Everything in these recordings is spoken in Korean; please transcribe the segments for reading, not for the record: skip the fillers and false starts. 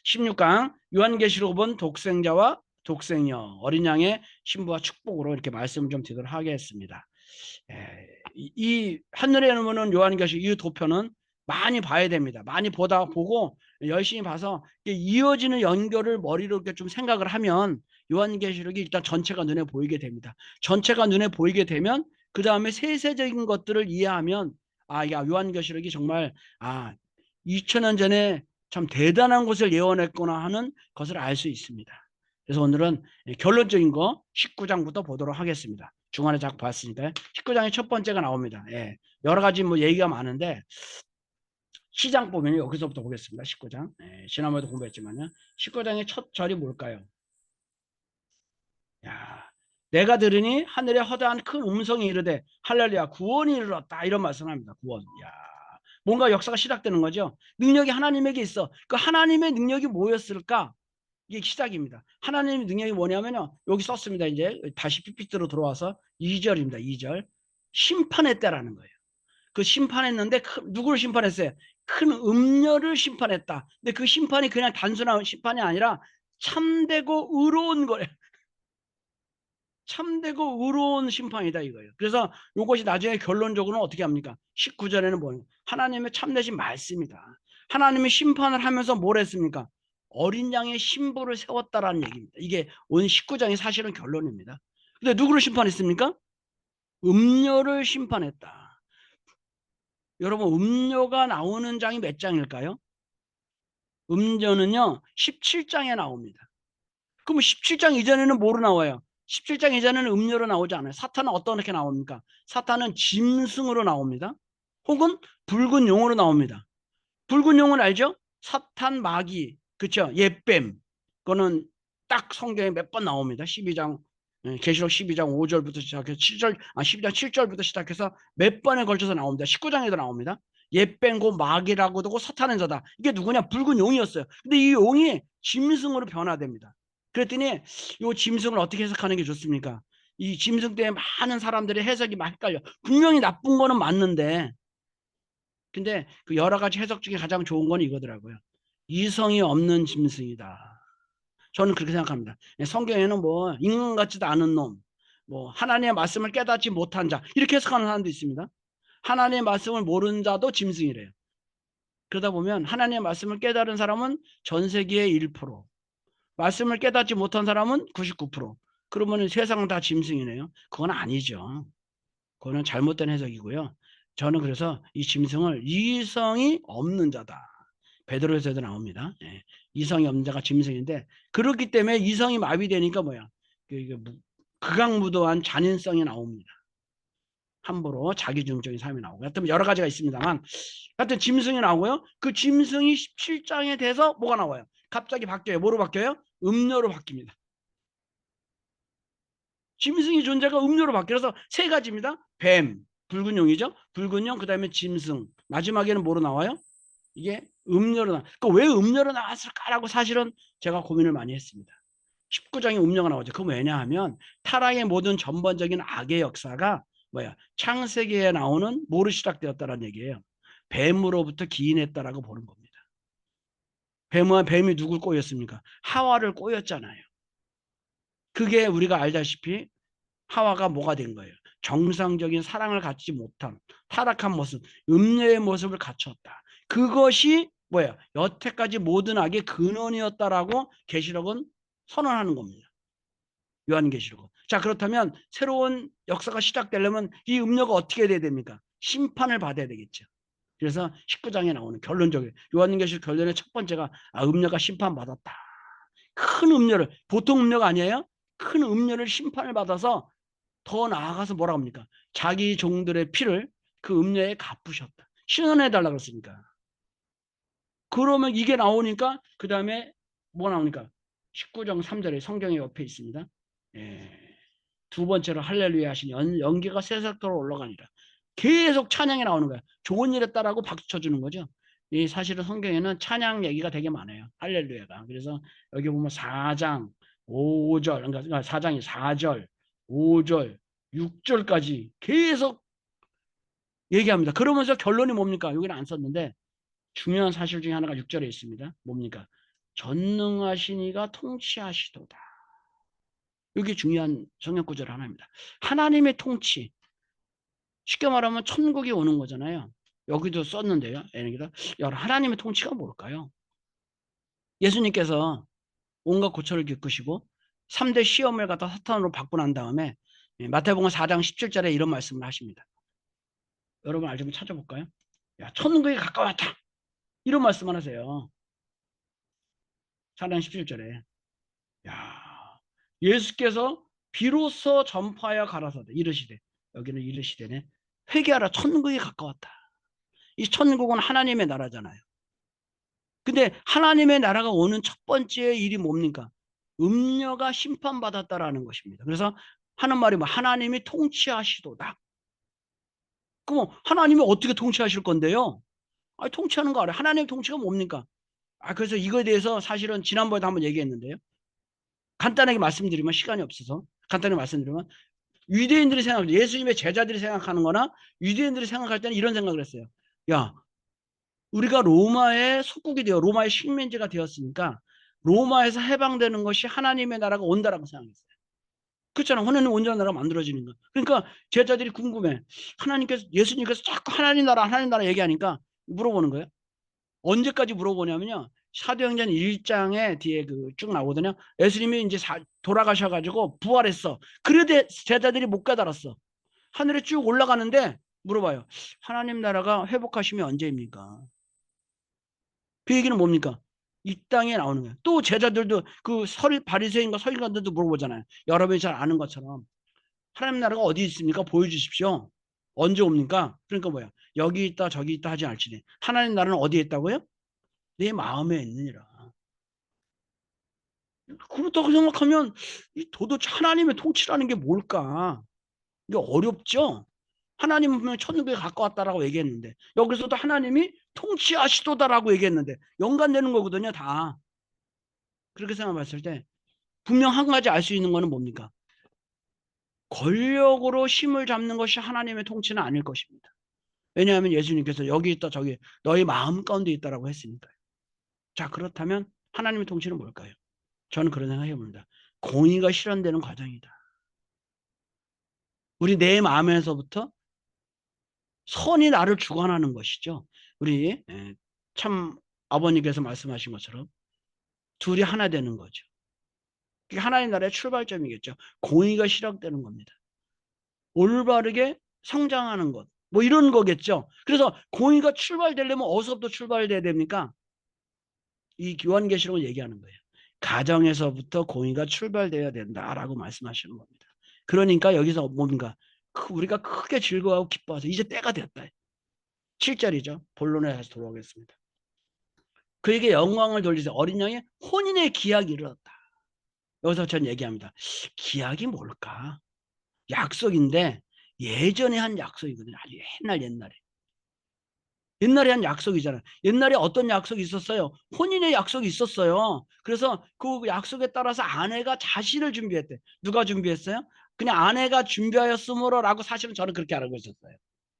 16강 요한계시록은 독생자와 독생녀 어린 양의 신부와 축복으로 이렇게 말씀을 좀 드리도록 하겠습니다. 이 하늘에 오는 요한계시록 이 도표는 많이 봐야 됩니다. 많이 보고 열심히 봐서 이어지는 연결을 머리로 이렇게 좀 생각을 하면 요한계시록이 일단 전체가 눈에 보이게 됩니다. 전체가 눈에 보이게 되면 그 다음에 세세적인 것들을 이해하면 야, 요한계시록이 정말 2000년 전에 참 대단한 것을 예언했구나 하는 것을 알 수 있습니다. 그래서 오늘은 결론적인 거 19장부터 보도록 하겠습니다. 중간에 자꾸 봤으니까 19장의 첫 번째가 나옵니다. 여러 가지 뭐 얘기가 많은데 시장 보면 여기서부터 보겠습니다. 19장. 지난번에도 공부했지만요. 19장의 첫 절이 뭘까요? 야, 내가 들으니 하늘에 허다한 큰 음성이 이르되 할렐루야 구원이 이르렀다 이런 말씀합니다. 구원. 야, 뭔가 역사가 시작되는 거죠. 능력이 하나님에게 있어. 그 하나님의 능력이 뭐였을까? 이게 시작입니다. 하나님의 능력이 뭐냐면요. 여기 썼습니다. 이제 다시 PPT로 들어와서 2절입니다. 2절. 심판의 때라는 거예요. 그 심판했는데 누구를 심판했어요? 큰 음녀를 심판했다. 근데 그 심판이 그냥 단순한 심판이 아니라 참되고 의로운 거예요. 참되고 의로운 심판이다 이거예요. 그래서 이것이 나중에 결론적으로는 어떻게 합니까? 19절에는 뭐예요? 하나님의 참되신 말씀이다. 하나님이 심판을 하면서 뭘 했습니까? 어린 양의 신부를 세웠다라는 얘기입니다. 이게 오늘 19장의 사실은 결론입니다. 근데 누구를 심판했습니까? 음녀를 심판했다. 여러분 음녀가 나오는 장이 몇 장일까요? 음녀는요 17장에 나옵니다. 그럼 17장 이전에는 뭐로 나와요? 17장 이전에는 음료로 나오지 않아요. 사탄은 어떻게 나옵니까? 사탄은 짐승으로 나옵니다. 혹은 붉은 용으로 나옵니다. 붉은 용은 알죠? 사탄, 마귀, 그쵸? 옛뱀. 그거는 딱 성경에 몇 번 나옵니다. 12장, 계시록 12장 5절부터 시작해서 7절, 12장 7절부터 시작해서 몇 번에 걸쳐서 나옵니다. 19장에도 나옵니다. 옛뱀고 마귀라고도 하고 사탄은 자다. 이게 누구냐? 붉은 용이었어요. 근데 이 용이 짐승으로 변화됩니다. 그랬더니 이 짐승을 어떻게 해석하는 게 좋습니까? 이 짐승 때문에 많은 사람들의 해석이 막 헷갈려. 분명히 나쁜 거는 맞는데 근데 그 여러 가지 해석 중에 가장 좋은 건 이거더라고요. 이성이 없는 짐승이다. 저는 그렇게 생각합니다. 성경에는 뭐 인간 같지도 않은 놈, 뭐 하나님의 말씀을 깨닫지 못한 자 이렇게 해석하는 사람도 있습니다. 하나님의 말씀을 모르는 자도 짐승이래요. 그러다 보면 하나님의 말씀을 깨달은 사람은 전 세계의 1%, 말씀을 깨닫지 못한 사람은 99%. 그러면 세상 다 짐승이네요. 그건 아니죠. 그거는 잘못된 해석이고요. 저는 그래서 이 짐승을 이성이 없는 자다. 베드로에서도 나옵니다. 이성이 없는 자가 짐승인데 그렇기 때문에 이성이 마비되니까 뭐야? 극악무도한 잔인성이 나옵니다. 함부로 자기중적인 삶이 나오고 하여튼 여러 가지가 있습니다만 하여튼 짐승이 나오고요. 그 짐승이 17장에 돼서 뭐가 나와요? 갑자기 바뀌어요. 뭐로 바뀌어요? 음료로 바뀝니다. 짐승의 존재가 음료로 바뀌어서 세 가지입니다. 뱀, 붉은 용이죠. 붉은 용, 그 다음에 짐승. 마지막에는 뭐로 나와요? 이게 음료로 나와. 왜 음료로 나왔을까라고 사실은 제가 고민을 많이 했습니다. 19장에 음료가 나오죠. 그건 왜냐하면 타락의 모든 전반적인 악의 역사가 뭐야? 창세기에 나오는 뭐로 시작되었다는 얘기예요. 뱀으로부터 기인했다라고 보는 겁니다. 뱀이 누굴 꼬였습니까? 하와를 꼬였잖아요. 그게 우리가 알다시피 하와가 뭐가 된 거예요? 정상적인 사랑을 갖지 못한 타락한 모습, 음녀의 모습을 갖췄다. 그것이 뭐예요? 여태까지 모든 악의 근원이었다라고 계시록은 선언하는 겁니다. 요한계시록은. 자, 그렇다면 새로운 역사가 시작되려면 이 음녀가 어떻게 돼야 됩니까? 심판을 받아야 되겠죠. 그래서 19장에 나오는 결론적인 요한계시록 결론의 첫 번째가 음녀가 심판받았다. 큰 음녀를, 보통 음녀가 아니에요? 큰 음녀를 심판을 받아서 더 나아가서 뭐라 합니까? 자기 종들의 피를 그 음녀에 갚으셨다. 신원해달라 그랬으니까. 그러면 이게 나오니까 그 다음에 뭐 나오니까 19장 3절에 성경의 옆에 있습니다. 두 번째로 할렐루야 하신 연기가 세상도로 올라가니라. 계속 찬양이 나오는 거야. 좋은 일 했다라고 박수 쳐주는 거죠. 이 사실은 성경에는 찬양 얘기가 되게 많아요. 할렐루야가. 그래서 여기 보면 4장 5절 그러니까 4장이 4절 5절 6절까지 계속 얘기합니다. 그러면서 결론이 뭡니까? 여기는 안 썼는데 중요한 사실 중에 하나가 6절에 있습니다. 뭡니까? 전능하신 이가 통치하시도다. 이게 중요한 성경 구절 하나입니다. 하나님의 통치. 쉽게 말하면 천국이 오는 거잖아요. 여기도 썼는데요. 하나님의 통치가 뭘까요? 예수님께서 온갖 고초를 겪으시고 3대 시험을 갖다 사탄으로 받고 난 다음에 마태복음 4장 17절에 이런 말씀을 하십니다. 여러분 알좀 찾아볼까요? 야, 천국이 가까웠다. 이런 말씀을 하세요. 4장 17절에. 야, 예수께서 비로소 전파하여 가라사대 이르시되, 여기는 이르시되네, 회개하라, 천국이 가까웠다. 이 천국은 하나님의 나라잖아요. 근데 하나님의 나라가 오는 첫 번째 일이 뭡니까? 음녀가 심판받았다라는 것입니다. 그래서 하는 말이 뭐 하나님이 통치하시도다. 그럼 하나님이 어떻게 통치하실 건데요? 통치하는 거 알아요. 하나님의 통치가 뭡니까? 그래서 이거에 대해서 사실은 지난번에도 한번 얘기했는데요. 간단하게 말씀드리면, 시간이 없어서 간단하게 말씀드리면, 유대인들이 생각할 때, 예수님의 제자들이 생각하는 거나 유대인들이 생각할 때는 이런 생각을 했어요. 야, 우리가 로마의 속국이 되어 로마의 식민지가 되었으니까 로마에서 해방되는 것이 하나님의 나라가 온다라고 생각했어요. 그렇잖아. 하나님 온전한 나라가 만들어지는 거. 그러니까 제자들이 궁금해. 예수님께서 자꾸 하나님 나라 얘기하니까 물어보는 거예요. 언제까지 물어보냐면요. 사도행전 1장에 뒤에 쭉 나오거든요. 예수님이 이제 돌아가셔가지고 부활했어. 그래도 제자들이 못 깨달았어. 하늘에 쭉 올라가는데 물어봐요. 하나님 나라가 회복하시면 언제입니까? 그 얘기는 뭡니까? 이 땅에 나오는 거예요. 또 제자들도 바리새인과 서기관들도 물어보잖아요. 여러분이 잘 아는 것처럼 하나님 나라가 어디 있습니까? 보여주십시오. 언제 옵니까? 그러니까 뭐야? 여기 있다 저기 있다 하지 않지니 하나님 나라는 어디에 있다고요? 내 마음에 있느니라. 그렇다고 생각하면 도대체 하나님의 통치라는 게 뭘까? 이게 어렵죠? 하나님은 분명히 천국에 가까웠다라고 얘기했는데 여기서도 하나님이 통치하시도다라고 얘기했는데 연관되는 거거든요. 다. 그렇게 생각했을 때 분명 한 가지 알 수 있는 거는 뭡니까? 권력으로 힘을 잡는 것이 하나님의 통치는 아닐 것입니다. 왜냐하면 예수님께서 여기 있다 저기 너희 마음 가운데 있다라고 했으니까요. 자, 그렇다면 하나님의 통치는 뭘까요? 저는 그런 생각해 봅니다. 공의가 실현되는 과정이다. 우리 내 마음에서부터 선이 나를 주관하는 것이죠. 우리 참 아버님께서 말씀하신 것처럼 둘이 하나 되는 거죠. 그게 하나님 나라의 출발점이겠죠. 공의가 실현되는 겁니다. 올바르게 성장하는 것. 뭐 이런 거겠죠. 그래서 공의가 출발되려면 어디서부터 출발돼야 됩니까? 이 요한계시록을 얘기하는 거예요. 가정에서부터 공의가 출발돼야 된다라고 말씀하시는 겁니다. 그러니까 여기서 뭡니까? 우리가 크게 즐거워하고 기뻐해서 이제 때가 됐다. 7절이죠. 본론에 다시 돌아오겠습니다. 그에게 영광을 돌리세요. 어린 양의 혼인의 기약이 이르렀다. 여기서 전 얘기합니다. 기약이 뭘까? 약속인데 예전에 한 약속이거든요. 아주 옛날에 한 약속이잖아요. 옛날에 어떤 약속이 있었어요? 혼인의 약속이 있었어요. 그래서 그 약속에 따라서 아내가 자신을 준비했대. 누가 준비했어요? 그냥 아내가 준비하였으므로 라고 사실은 저는 그렇게 알고 있었어요.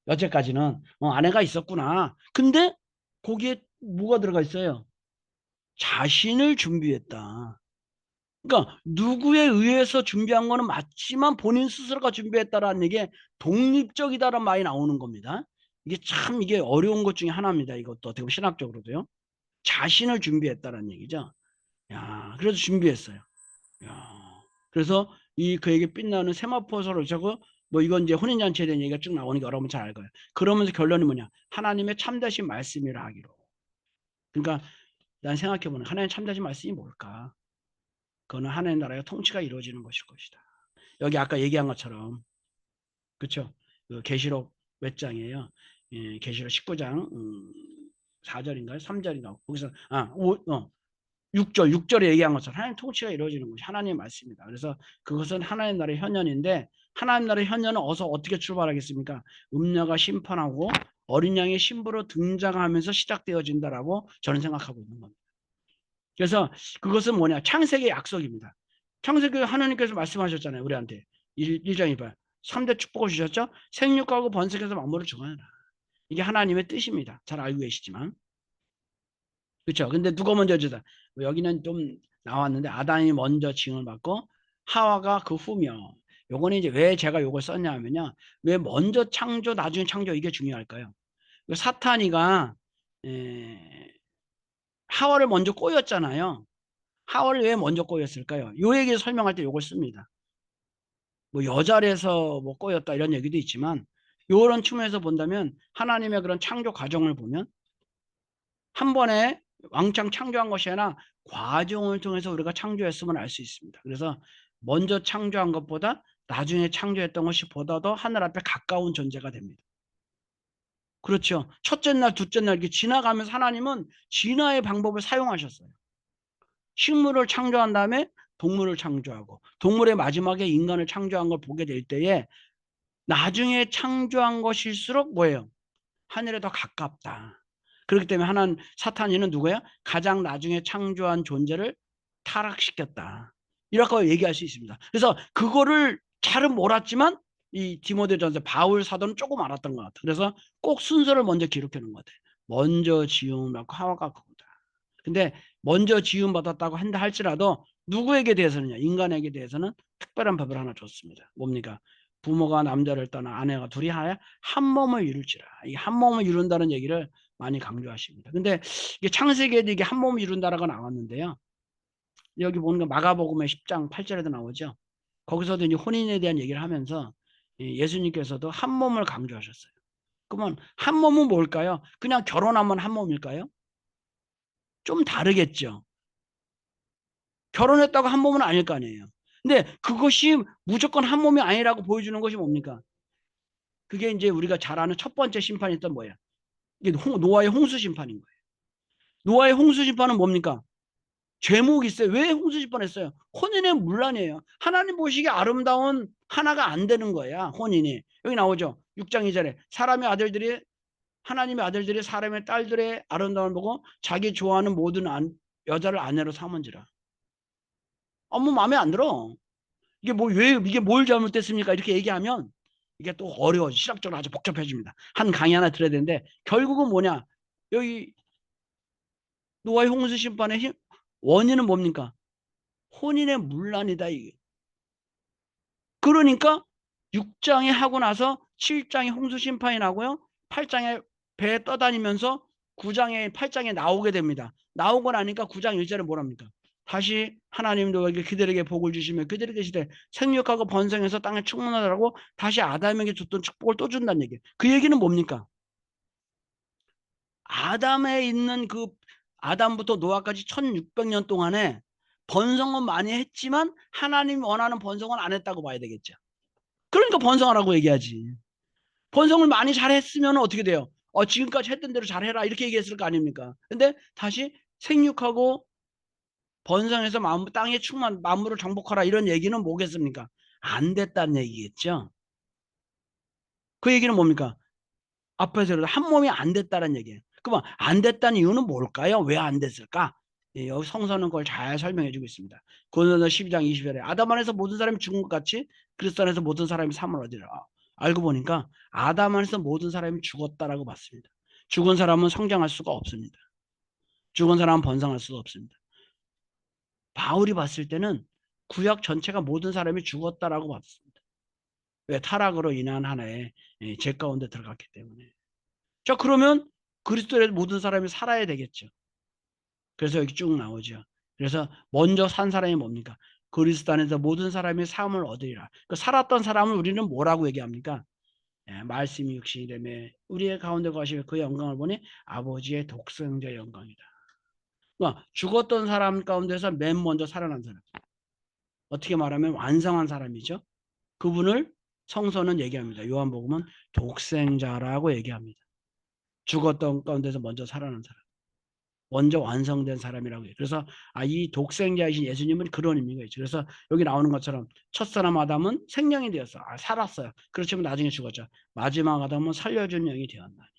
여태까지는 아내가 있었구나. 근데 거기에 뭐가 들어가 있어요? 자신을 준비했다. 그러니까 누구에 의해서 준비한 거는 맞지만 본인 스스로가 준비했다라는 얘기에 독립적이다라는 말이 나오는 겁니다. 이게 어려운 것 중에 하나입니다. 이것도 어떻게 보면 신학적으로도요. 자신을 준비했다라는 얘기죠. 야, 그래서 준비했어요. 야, 그래서 그에게 빛나는 세마포서를 저거 뭐 이건 이제 혼인잔치에 대한 얘기가 쭉 나오니까 여러분 잘 알 거예요. 그러면서 결론이 뭐냐? 하나님의 참되신 말씀이라 하기로. 그러니까 난 생각해보는 하나님의 참되신 말씀이 뭘까? 그거는 하나님 나라의 통치가 이루어지는 것일 것이다. 여기 아까 얘기한 것처럼 그렇죠? 계시록 몇 장이에요? 계시록 19장 4절인가요? 3절인가? 거기서 6절에 얘기한 것처럼 하나님 통치가 이루어지는 것이 하나님의 말씀입니다. 그래서 그것은 하나님 나라의 현현인데 하나님 나라의 현현은 어떻게 출발하겠습니까? 음녀가 심판하고 어린 양의 신부로 등장하면서 시작되어진다라고 저는 생각하고 있는 겁니다. 그래서 그것은 뭐냐? 창세기의 약속입니다. 창세기 하나님께서 말씀하셨잖아요. 우리한테 1장 2절 3대 축복을 주셨죠. 생육하고 번성해서 만물을 정하라. 이게 하나님의 뜻입니다. 잘 알고 계시지만 그렇죠. 근데 누가 먼저 지었다? 여기는 좀 나왔는데 아담이 먼저 지음을 받고 하와가 그 후며. 요거는 이제 왜 제가 요걸 썼냐면요. 왜 먼저 창조 나중에 창조 이게 중요할까요? 사탄이가 하와를 먼저 꼬였잖아요. 하와를 왜 먼저 꼬였을까요? 요 얘기 설명할 때 요걸 씁니다. 뭐 여자라서 뭐 꼬였다 이런 얘기도 있지만 요런 측면에서 본다면 하나님의 그런 창조 과정을 보면 한 번에 왕창 창조한 것이 아니라 과정을 통해서 우리가 창조했음을 알 수 있습니다. 그래서 먼저 창조한 것보다 나중에 창조했던 것이 보다 더 하늘 앞에 가까운 존재가 됩니다. 그렇죠. 첫째 날, 둘째 날 이렇게 지나가면서 하나님은 진화의 방법을 사용하셨어요. 식물을 창조한 다음에 동물을 창조하고 동물의 마지막에 인간을 창조한 걸 보게 될 때에 나중에 창조한 것일수록 뭐예요? 하늘에 더 가깝다. 그렇기 때문에 하나는 사탄이는 누구야? 가장 나중에 창조한 존재를 타락시켰다. 이렇게 얘기할 수 있습니다. 그래서 그거를 잘은 몰랐지만 이 디모데전서 바울 사도는 조금 알았던 것 같아. 그래서 꼭 순서를 먼저 기록해 놓은 것 같아. 먼저 지음 받고 하와가 그거다. 근데 먼저 지음 받았다고 한다 할지라도 누구에게 대해서는요? 인간에게 대해서는 특별한 법을 하나 줬습니다. 뭡니까? 부모가 남자를 떠나 아내가 둘이 하여 한 몸을 이룰지라. 이 한 몸을 이룬다는 얘기를 많이 강조하십니다. 근데 이게 창세기에도 이게 한 몸을 이룬다라고 나왔는데요. 여기 보니까 마가복음의 10장 8절에도 나오죠. 거기서도 이제 혼인에 대한 얘기를 하면서 예수님께서도 한 몸을 강조하셨어요. 그러면 한 몸은 뭘까요? 그냥 결혼하면 한 몸일까요? 좀 다르겠죠. 결혼했다고 한 몸은 아닐 거 아니에요. 근데 그것이 무조건 한 몸이 아니라고 보여주는 것이 뭡니까? 그게 이제 우리가 잘 아는 첫 번째 심판이 또 뭐야? 이게 노아의 홍수 심판인 거예요. 노아의 홍수 심판은 뭡니까? 죄목이 있어요. 왜 홍수 심판했어요? 혼인의 문란이에요. 하나님 보시기에 아름다운 하나가 안 되는 거야. 혼인이. 여기 나오죠. 6장 2절에 사람의 아들들이 하나님의 아들들이 사람의 딸들의 아름다움을 보고 자기 좋아하는 모든 여자를 아내로 삼은지라. 뭐 마음에 안 들어. 이게 뭐 왜 이게 뭘 잘못됐습니까? 이렇게 얘기하면 이게 또 어려워. 시각적으로 아주 복잡해집니다. 한 강의 하나 들어야 되는데 결국은 뭐냐? 여기 노아의 홍수 심판의 원인은 뭡니까? 혼인의 문란이다 이게. 그러니까 6장에 하고 나서 7장에 홍수 심판이 나고요. 8장에 배 떠다니면서 9장에 8장에 나오게 됩니다. 나오고 나니까 9장 1절에 뭐랍니까? 다시 하나님도 그들에게 복을 주시며 그들에게 시대 생육하고 번성해서 땅에 충만하라고 다시 아담에게 줬던 축복을 또 준다는 얘기예요. 그 얘기는 뭡니까? 아담에 있는 그 아담부터 노아까지 1600년 동안에 번성은 많이 했지만 하나님 원하는 번성은 안 했다고 봐야 되겠죠. 그러니까 번성하라고 얘기하지. 번성을 많이 잘했으면 어떻게 돼요? 지금까지 했던 대로 잘해라 이렇게 얘기했을 거 아닙니까? 근데 다시 생육하고 번성해서 땅에 만물을 정복하라 이런 얘기는 뭐겠습니까? 안 됐다는 얘기겠죠. 그 얘기는 뭡니까? 앞에서 한 몸이 안 됐다는 얘기예요. 그러면 안 됐다는 이유는 뭘까요? 왜 안 됐을까? 여기 성서는 그걸 잘 설명해 주고 있습니다. 고린도서 12장 20절에 아담 안에서 모든 사람이 죽은 것 같이 그리스도 안에서 모든 사람이 삶을 얻으리라. 알고 보니까 아담 안에서 모든 사람이 죽었다라고 봤습니다. 죽은 사람은 성장할 수가 없습니다. 죽은 사람은 번성할 수가 없습니다. 바울이 봤을 때는 구약 전체가 모든 사람이 죽었다라고 봤습니다. 왜? 타락으로 인한 하나의 죄 가운데 들어갔기 때문에. 자, 그러면 그리스도의 모든 사람이 살아야 되겠죠. 그래서 여기 쭉 나오죠. 그래서 먼저 산 사람이 뭡니까? 그리스도 안에서 모든 사람이 삶을 얻으리라. 그 살았던 사람을 우리는 뭐라고 얘기합니까? 말씀이 육신이 되매 우리의 가운데 거하시며 그 영광을 보니 아버지의 독생자 영광이다. 그러니까 죽었던 사람 가운데서 맨 먼저 살아난 사람. 어떻게 말하면 완성한 사람이죠. 그분을 성서는 얘기합니다. 요한복음은 독생자라고 얘기합니다. 죽었던 가운데서 먼저 살아난 사람. 먼저 완성된 사람이라고 해요. 그래서 이 독생자이신 예수님은 그런 의미가 있죠. 그래서 여기 나오는 것처럼 첫사람 아담은 생명이 되었어. 살았어요. 그렇지만 나중에 죽었죠. 마지막 아담은 살려준 영이 되었나니.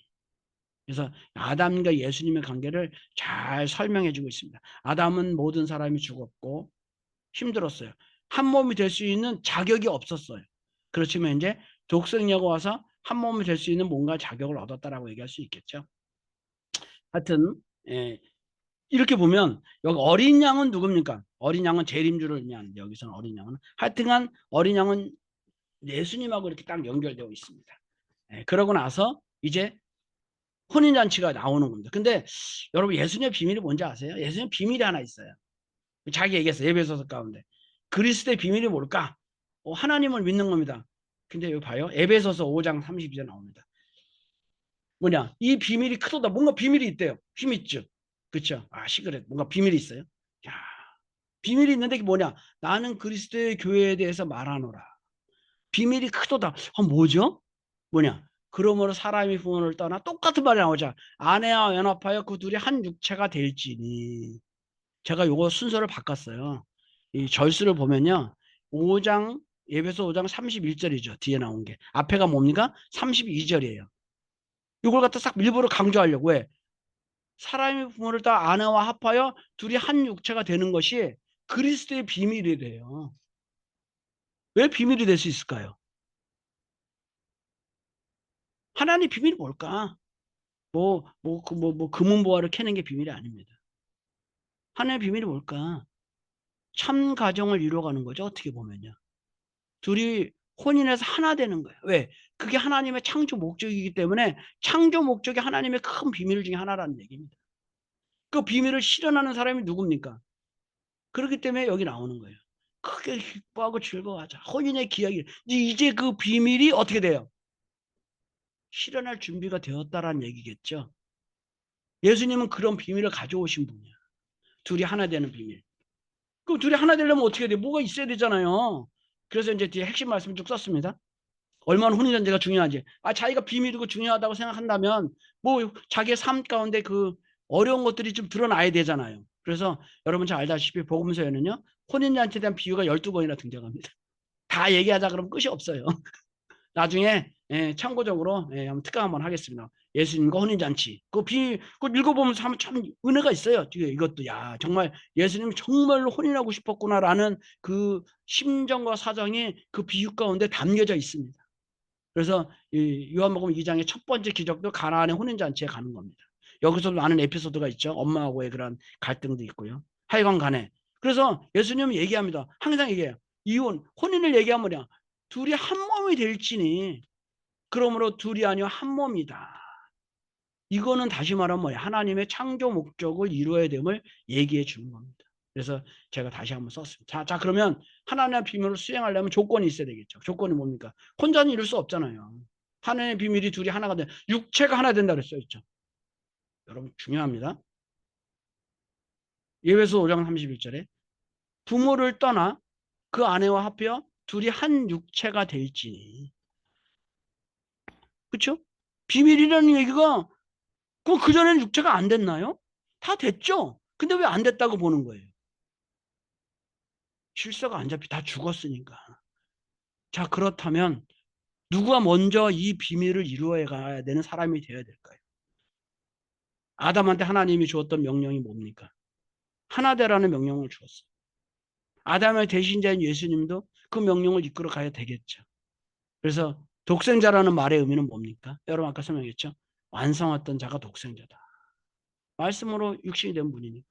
그래서 아담과 예수님의 관계를 잘 설명해 주고 있습니다. 아담은 모든 사람이 죽었고 힘들었어요. 한 몸이 될 수 있는 자격이 없었어요. 그렇지만 이제 독생자가 와서 한 몸이 될 수 있는 뭔가 자격을 얻었다라고 얘기할 수 있겠죠. 하여튼 이렇게 보면 여기 어린 양은 누굽니까? 어린 양은 재림주를 의미하는데 여기서는 어린 양은 하여튼간 어린 양은 예수님하고 이렇게 딱 연결되어 있습니다. 그러고 나서 이제 혼인잔치가 나오는 겁니다. 근데 여러분 예수님의 비밀이 뭔지 아세요? 예수님의 비밀이 하나 있어요. 자기 얘기했어요. 에베소서 가운데. 그리스도의 비밀이 뭘까? 하나님을 믿는 겁니다. 근데 여기 봐요. 에베소서 5장 32절 나옵니다. 뭐냐? 이 비밀이 크도다. 뭔가 비밀이 있대요. 힘 있죠. 그렇죠? 아, 시그렛. 뭔가 비밀이 있어요. 야, 비밀이 있는데 이게 뭐냐? 나는 그리스도의 교회에 대해서 말하노라. 비밀이 크도다. 뭐죠? 뭐냐? 그러므로 사람이 부모를 떠나 똑같은 말이 나오자. 아내와 연합하여 그 둘이 한 육체가 될지니. 제가 요거 순서를 바꿨어요. 이 절수를 보면요. 5장 예배서 5장 31절이죠. 뒤에 나온 게. 앞에가 뭡니까? 32절이에요. 이걸 갖다 싹 일부러 강조하려고 해. 사람이 부모를 따 아내와 합하여 둘이 한 육체가 되는 것이 그리스도의 비밀이래요. 왜 비밀이 될 수 있을까요? 하나님 비밀이 뭘까? 금은보화를 캐는 게 비밀이 아닙니다. 하나님의 비밀이 뭘까? 참 가정을 이루어가는 거죠. 어떻게 보면요. 둘이 혼인해서 하나 되는 거예요. 왜? 그게 하나님의 창조 목적이기 때문에 창조 목적이 하나님의 큰 비밀 중에 하나라는 얘기입니다. 그 비밀을 실현하는 사람이 누굽니까? 그렇기 때문에 여기 나오는 거예요. 크게 기뻐하고 즐거워하자. 혼인의 기약이 이제 그 비밀이 어떻게 돼요? 실현할 준비가 되었다라는 얘기겠죠. 예수님은 그런 비밀을 가져오신 분이야. 둘이 하나 되는 비밀. 그럼 둘이 하나 되려면 어떻게 돼? 뭐가 있어야 되잖아요. 그래서 이제 뒤에 핵심 말씀을 쭉 썼습니다. 얼마나 혼인잔치가 중요한지. 자기가 비밀이고 중요하다고 생각한다면 뭐 자기의 삶 가운데 그 어려운 것들이 좀 드러나야 되잖아요. 그래서 여러분 잘 알다시피 복음서에는요. 혼인잔치에 대한 비유가 12번이나 등장합니다. 다 얘기하자 그러면 끝이 없어요. 나중에 참고적으로 한번 특강 한번 하겠습니다. 예수님과 혼인잔치. 그거 읽어보면서 하면 참 은혜가 있어요. 이것도 야 정말 예수님이 정말로 혼인하고 싶었구나라는 그 심정과 사정이 그 비유 가운데 담겨져 있습니다. 그래서 이 요한복음 2장의 첫 번째 기적도 가나안의 혼인잔치에 가는 겁니다. 여기서 많은 에피소드가 있죠. 엄마하고의 그런 갈등도 있고요. 하여간 간에. 그래서 예수님은 얘기합니다. 항상 얘기해요. 혼인을 얘기하면 뭐냐. 둘이 한 몸이 될지니 그러므로 둘이 아니요 한 몸이다. 이거는 다시 말하면 뭐야? 하나님의 창조 목적을 이루어야 됨을 얘기해 주는 겁니다. 그래서 제가 다시 한번 썼습니다. 자 그러면 하나님의 비밀을 수행하려면 조건이 있어야 되겠죠. 조건이 뭡니까? 혼자는 이룰 수 없잖아요. 하나님의 비밀이 둘이 하나가 된 육체가 하나 된다 그랬어 있죠. 여러분 중요합니다. 예배서 5장 31절에 부모를 떠나 그 아내와 합하여 둘이 한 육체가 될지니. 그렇죠? 비밀이라는 얘기가 그전에는 육체가 안 됐나요? 다 됐죠. 근데 왜 안 됐다고 보는 거예요? 실사가 안 잡히 다 죽었으니까. 자 그렇다면 누가 먼저 이 비밀을 이루어 가야 되는 사람이 되어야 될까요? 아담한테 하나님이 주었던 명령이 뭡니까? 하나 되라는 명령을 주었어요. 아담의 대신자인 예수님도 그 명령을 이끌어 가야 되겠죠. 그래서 독생자라는 말의 의미는 뭡니까? 여러분 아까 설명했죠? 완성했던 자가 독생자다. 말씀으로 육신이 된 분이니까.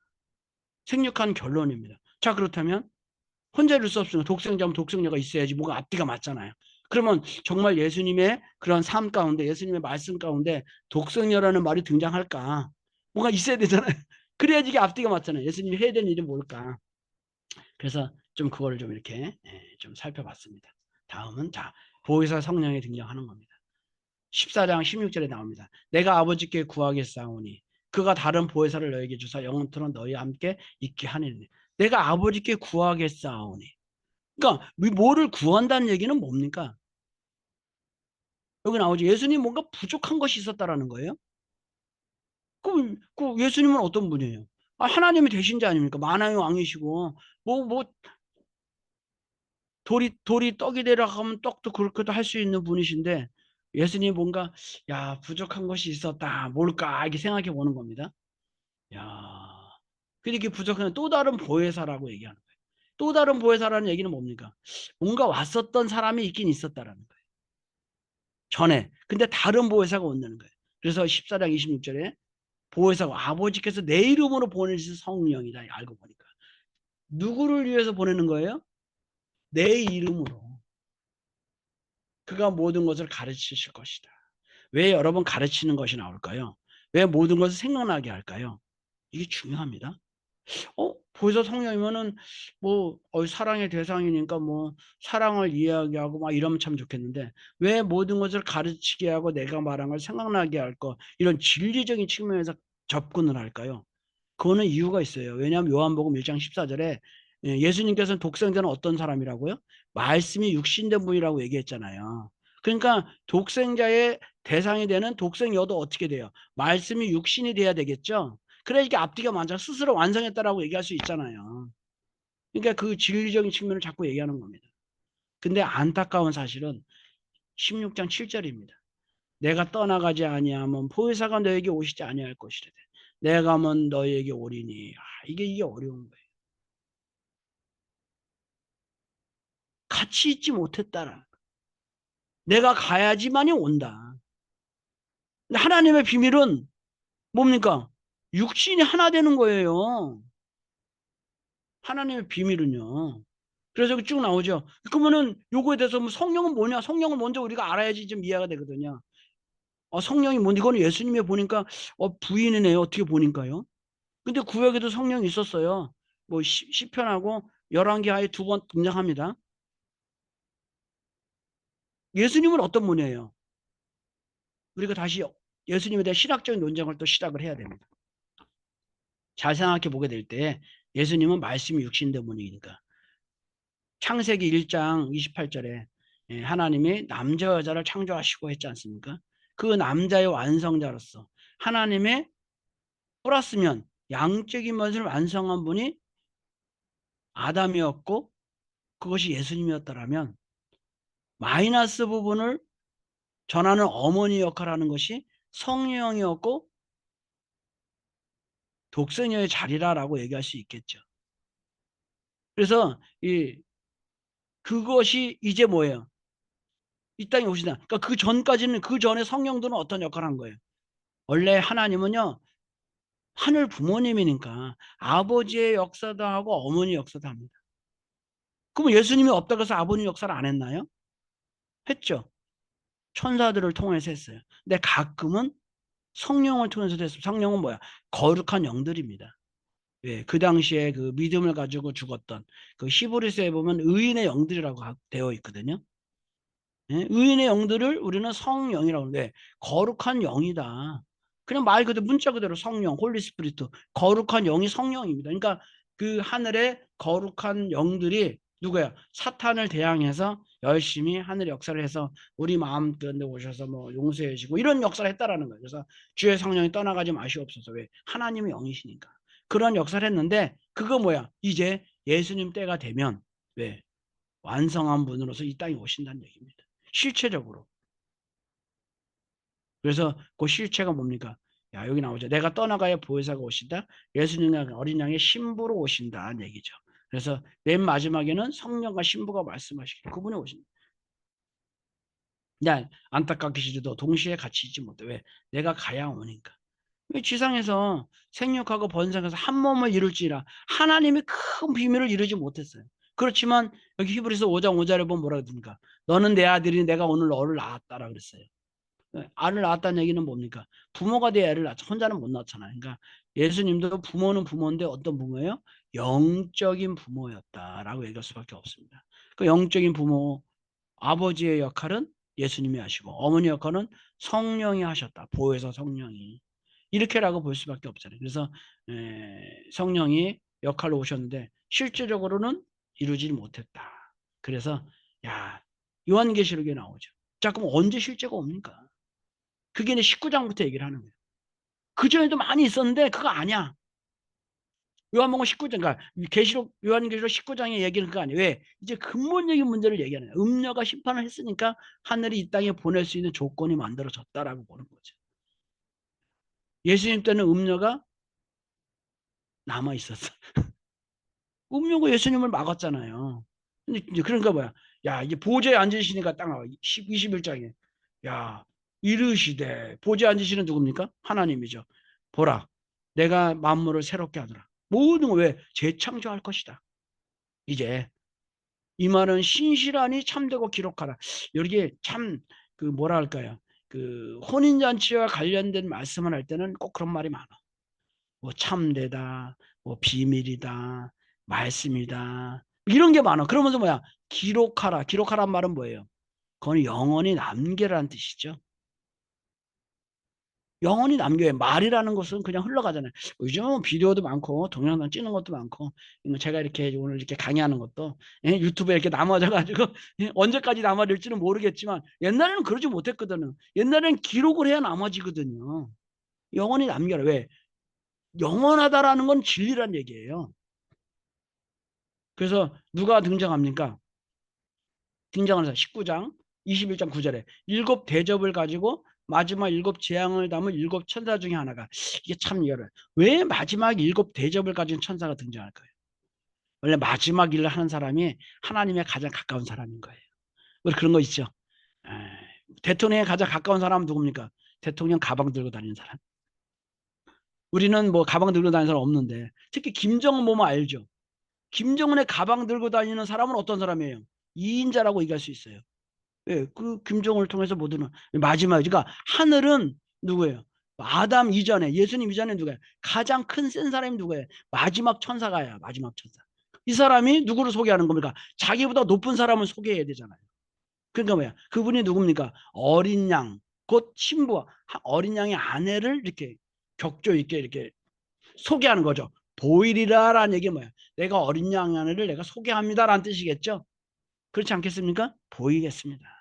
생육한 결론입니다. 자 그렇다면 혼자 이룰 수 없으면 독생자면 독생자가 있어야지 뭐가 앞뒤가 맞잖아요. 그러면 정말 예수님의 그런 삶 가운데 예수님의 말씀 가운데 독생자라는 말이 등장할까? 뭐가 있어야 되잖아요. 그래야지 이게 앞뒤가 맞잖아요. 예수님이 해야 되는 일이 뭘까? 그래서 좀 그거를 좀 이렇게 좀 살펴봤습니다. 다음은 보혜사 성령이 등장하는 겁니다. 14장 16절에 나옵니다. 내가 아버지께 구하겠사오니 그가 다른 보혜사를 너에게 주사 영원토록 너희와 함께 있게 하느니. 내가 아버지께 구하겠사오니. 그러니까 뭐를 구한다는 얘기는 뭡니까? 여기 나오죠. 예수님 뭔가 부족한 것이 있었다라는 거예요. 그 예수님은 어떤 분이에요? 하나님이 되신 자 아닙니까? 만왕의 왕이시고 뭐 돌이 떡이 되라 하면 떡도 그렇게도 할 수 있는 분이신데 예수님이 뭔가 야 부족한 것이 있었다. 뭘까? 이렇게 생각해 보는 겁니다. 야 그렇게 부족한 또 다른 보혜사라고 얘기하는 거예요. 또 다른 보혜사라는 얘기는 뭡니까? 뭔가 왔었던 사람이 있긴 있었다라는 거예요. 전에. 근데 다른 보혜사가 온다는 거예요. 그래서 14장 26절에 보혜사가 아버지께서 내 이름으로 보내신 성령이다. 알고 보니까. 누구를 위해서 보내는 거예요? 내 이름으로. 그가 모든 것을 가르치실 것이다. 왜 여러 번 가르치는 것이 나올까요? 왜 모든 것을 생각나게 할까요? 이게 중요합니다. 보혜사 성령이면은 뭐 사랑의 대상이니까 뭐 사랑을 이야기하고 막 이러면 참 좋겠는데 왜 모든 것을 가르치게 하고 내가 말한 걸 생각나게 할 거 이런 진리적인 측면에서 접근을 할까요? 그거는 이유가 있어요. 왜냐하면 요한복음 1장 14절에 예수님께서는 독생자는 어떤 사람이라고요? 말씀이 육신된 분이라고 얘기했잖아요. 그러니까 독생자의 대상이 되는 독생여도 어떻게 돼요? 말씀이 육신이 돼야 되겠죠? 그래 이게 앞뒤가 맞아 스스로 완성했다라고 얘기할 수 있잖아요. 그러니까 그 진리적인 측면을 자꾸 얘기하는 겁니다. 근데 안타까운 사실은 16장 7절입니다. 내가 떠나가지 아니하면 보혜사가 너에게 오시지 아니할 것이라되 내가 가면 너에게 오리니. 이게 어려운 거예요. 같이 있지 못했다라. 내가 가야지만이 온다. 근데 하나님의 비밀은 뭡니까? 육신이 하나 되는 거예요. 하나님의 비밀은요. 그래서 여기 쭉 나오죠. 그러면은 요거에 대해서 뭐 성령은 뭐냐? 성령을 먼저 우리가 알아야지 좀 이해가 되거든요. 성령이 뭔 이거는 예수님이 보니까 부인이네요. 어떻게 보니까요. 근데 구약에도 성령이 있었어요. 뭐 시편하고 열왕기하에 2번 등장합니다. 예수님은 어떤 분이에요? 우리가 다시 예수님에 대한 신학적인 논쟁을 또 시작을 해야 됩니다. 잘 생각해 보게 될 때 예수님은 말씀이 육신된 분이니까 창세기 1장 28절에 하나님이 남자 여자를 창조하시고 했지 않습니까? 그 남자의 완성자로서 하나님의 플러스면 양적인 것을 완성한 분이 아담이었고 그것이 예수님이었더라면 마이너스 부분을 전하는 어머니 역할을 하는 것이 성령이었고 독생녀의 자리라라고 얘기할 수 있겠죠. 그래서 그것이 이제 뭐예요? 이 땅에 오시다. 그러니까 그 전까지는 그 전에 성령들은 어떤 역할을 한 거예요? 원래 하나님은요 하늘 부모님이니까 아버지의 역사도 하고 어머니 역사도 합니다. 그럼 예수님이 없다고 해서 아버님 역사를 안 했나요? 했죠. 천사들을 통해서 했어요. 근데 가끔은 성령을 통해서도 했어요. 성령은 뭐야? 거룩한 영들입니다. 예, 그 당시에 그 믿음을 가지고 죽었던 그 히브리서에 보면 의인의 영들이라고 되어 있거든요. 예? 의인의 영들을 우리는 성령이라고 하는데 거룩한 영이다. 그냥 말 그대로 문자 그대로 성령, 홀리 스피리트, 거룩한 영이 성령입니다. 그러니까 그 하늘의 거룩한 영들이 누구야? 사탄을 대항해서 열심히 하늘 역사를 해서 우리 마음 가운데 오셔서 뭐 용서해 주시고 이런 역사를 했다라는 거예요. 그래서 주의 성령이 떠나가지 마시옵소서. 왜? 하나님의 영이시니까. 그런 역사를 했는데 그거 뭐야? 이제 예수님 때가 되면 왜? 완성한 분으로서 이 땅에 오신다는 얘기입니다. 실체적으로. 그래서 그 실체가 뭡니까? 여기 나오죠. 내가 떠나가야 보혜사가 오신다. 예수님의 어린 양의 신부로 오신다는 얘기죠. 그래서 맨 마지막에는 성령과 신부가 말씀하시길 그분이 오신다. 안타깝게도 동시에 같이 있지 못해. 왜? 내가 가야 오니까. 왜 지상에서 생육하고 번성해서 한 몸을 이룰지라 하나님의 큰 비밀을 이루지 못했어요. 그렇지만 여기 히브리서 5장 5절에 보면 뭐라 그럽니까? 너는 내 아들이 내가 오늘 너를 낳았다라 그랬어요. 알을 낳았다는 얘기는 뭡니까? 부모가 돼 애를 낳죠. 혼자는 못 낳잖아요. 그러니까 예수님도 부모는 부모인데 어떤 부모예요? 영적인 부모였다라고 얘기할 수밖에 없습니다. 그 영적인 부모 아버지의 역할은 예수님이 하시고 어머니 역할은 성령이 하셨다. 보혜사 성령이. 이렇게라고 볼 수밖에 없잖아요. 그래서 성령이 역할로 오셨는데 실제적으로는 이루지 못했다. 그래서 요한계시록에 나오죠. 자, 그럼 언제 실제가 옵니까? 그게 이제 19장부터 얘기를 하는 거예요. 그전에도 많이 있었는데 그거 아니야. 요한복음 19장, 그러니까 요한계시록 19장의 얘기는 그거 아니에요. 왜? 이제 근본적인 문제를 얘기하는 거예요. 음녀가 심판을 했으니까 하늘이 이 땅에 보낼 수 있는 조건이 만들어졌다라고 보는 거죠. 예수님 때는 음녀가 남아 있었어. 음녀가 예수님을 막았잖아요. 근데 이제 그러니까 뭐야? 이제 보좌에 앉으시니까 딱 나와. 21장에. 이르시되 보좌에 앉으시는 누굽니까? 하나님이죠. 보라, 내가 만물을 새롭게 하더라. 모든 거 왜? 재창조할 것이다. 이제 이 말은 신실하니 참되고 기록하라. 여기에 참 그 뭐라 할까요? 그 혼인잔치와 관련된 말씀을 할 때는 꼭 그런 말이 많아. 뭐 참되다, 뭐 비밀이다, 말씀이다, 이런 게 많아. 그러면서 뭐야? 기록하라. 기록하란 말은 뭐예요? 그건 영원히 남겨라는 뜻이죠. 영원히 남겨요. 말이라는 것은 그냥 흘러가잖아요. 요즘은 비디오도 많고 동영상 찍는 것도 많고, 제가 이렇게 오늘 이렇게 강의하는 것도 유튜브에 이렇게 남아져 가지고 언제까지 남아질지는 모르겠지만, 옛날에는 그러지 못했거든요. 옛날에는 기록을 해야 남아지거든요. 영원히 남겨라. 왜? 영원하다라는 건 진리란 얘기예요. 그래서 누가 등장합니까? 등장하는 19장 21장 9절에 일곱 대접을 가지고 마지막 일곱 재앙을 담은 일곱 천사 중에 하나가, 이게 참 열어요. 왜 마지막 일곱 대접을 가진 천사가 등장할까요? 원래 마지막 일을 하는 사람이 하나님의 가장 가까운 사람인 거예요. 우리 그런 거 있죠. 대통령에 가장 가까운 사람은 누굽니까? 대통령 가방 들고 다니는 사람. 우리는 뭐 가방 들고 다니는 사람 없는데, 특히 김정은 보면 알죠. 김정은의 가방 들고 다니는 사람은 어떤 사람이에요? 2인자라고 얘기할 수 있어요. 예, 그 김정은을 통해서 모두는 마지막, 그러니까 하늘은 누구예요? 아담 이전에, 예수님 이전에 누구예요? 가장 큰 센 사람이 누구예요? 마지막 천사가야. 마지막 천사. 이 사람이 누구를 소개하는 겁니까? 자기보다 높은 사람을 소개해야 되잖아요. 그러니까 뭐야? 그분이 누굽니까? 어린 양, 곧 신부, 어린 양의 아내를 이렇게 격조 있게 이렇게 소개하는 거죠. 보이리라라는 얘기 뭐야? 내가 어린 양의 아내를 내가 소개합니다라는 뜻이겠죠? 그렇지 않겠습니까? 보이겠습니다.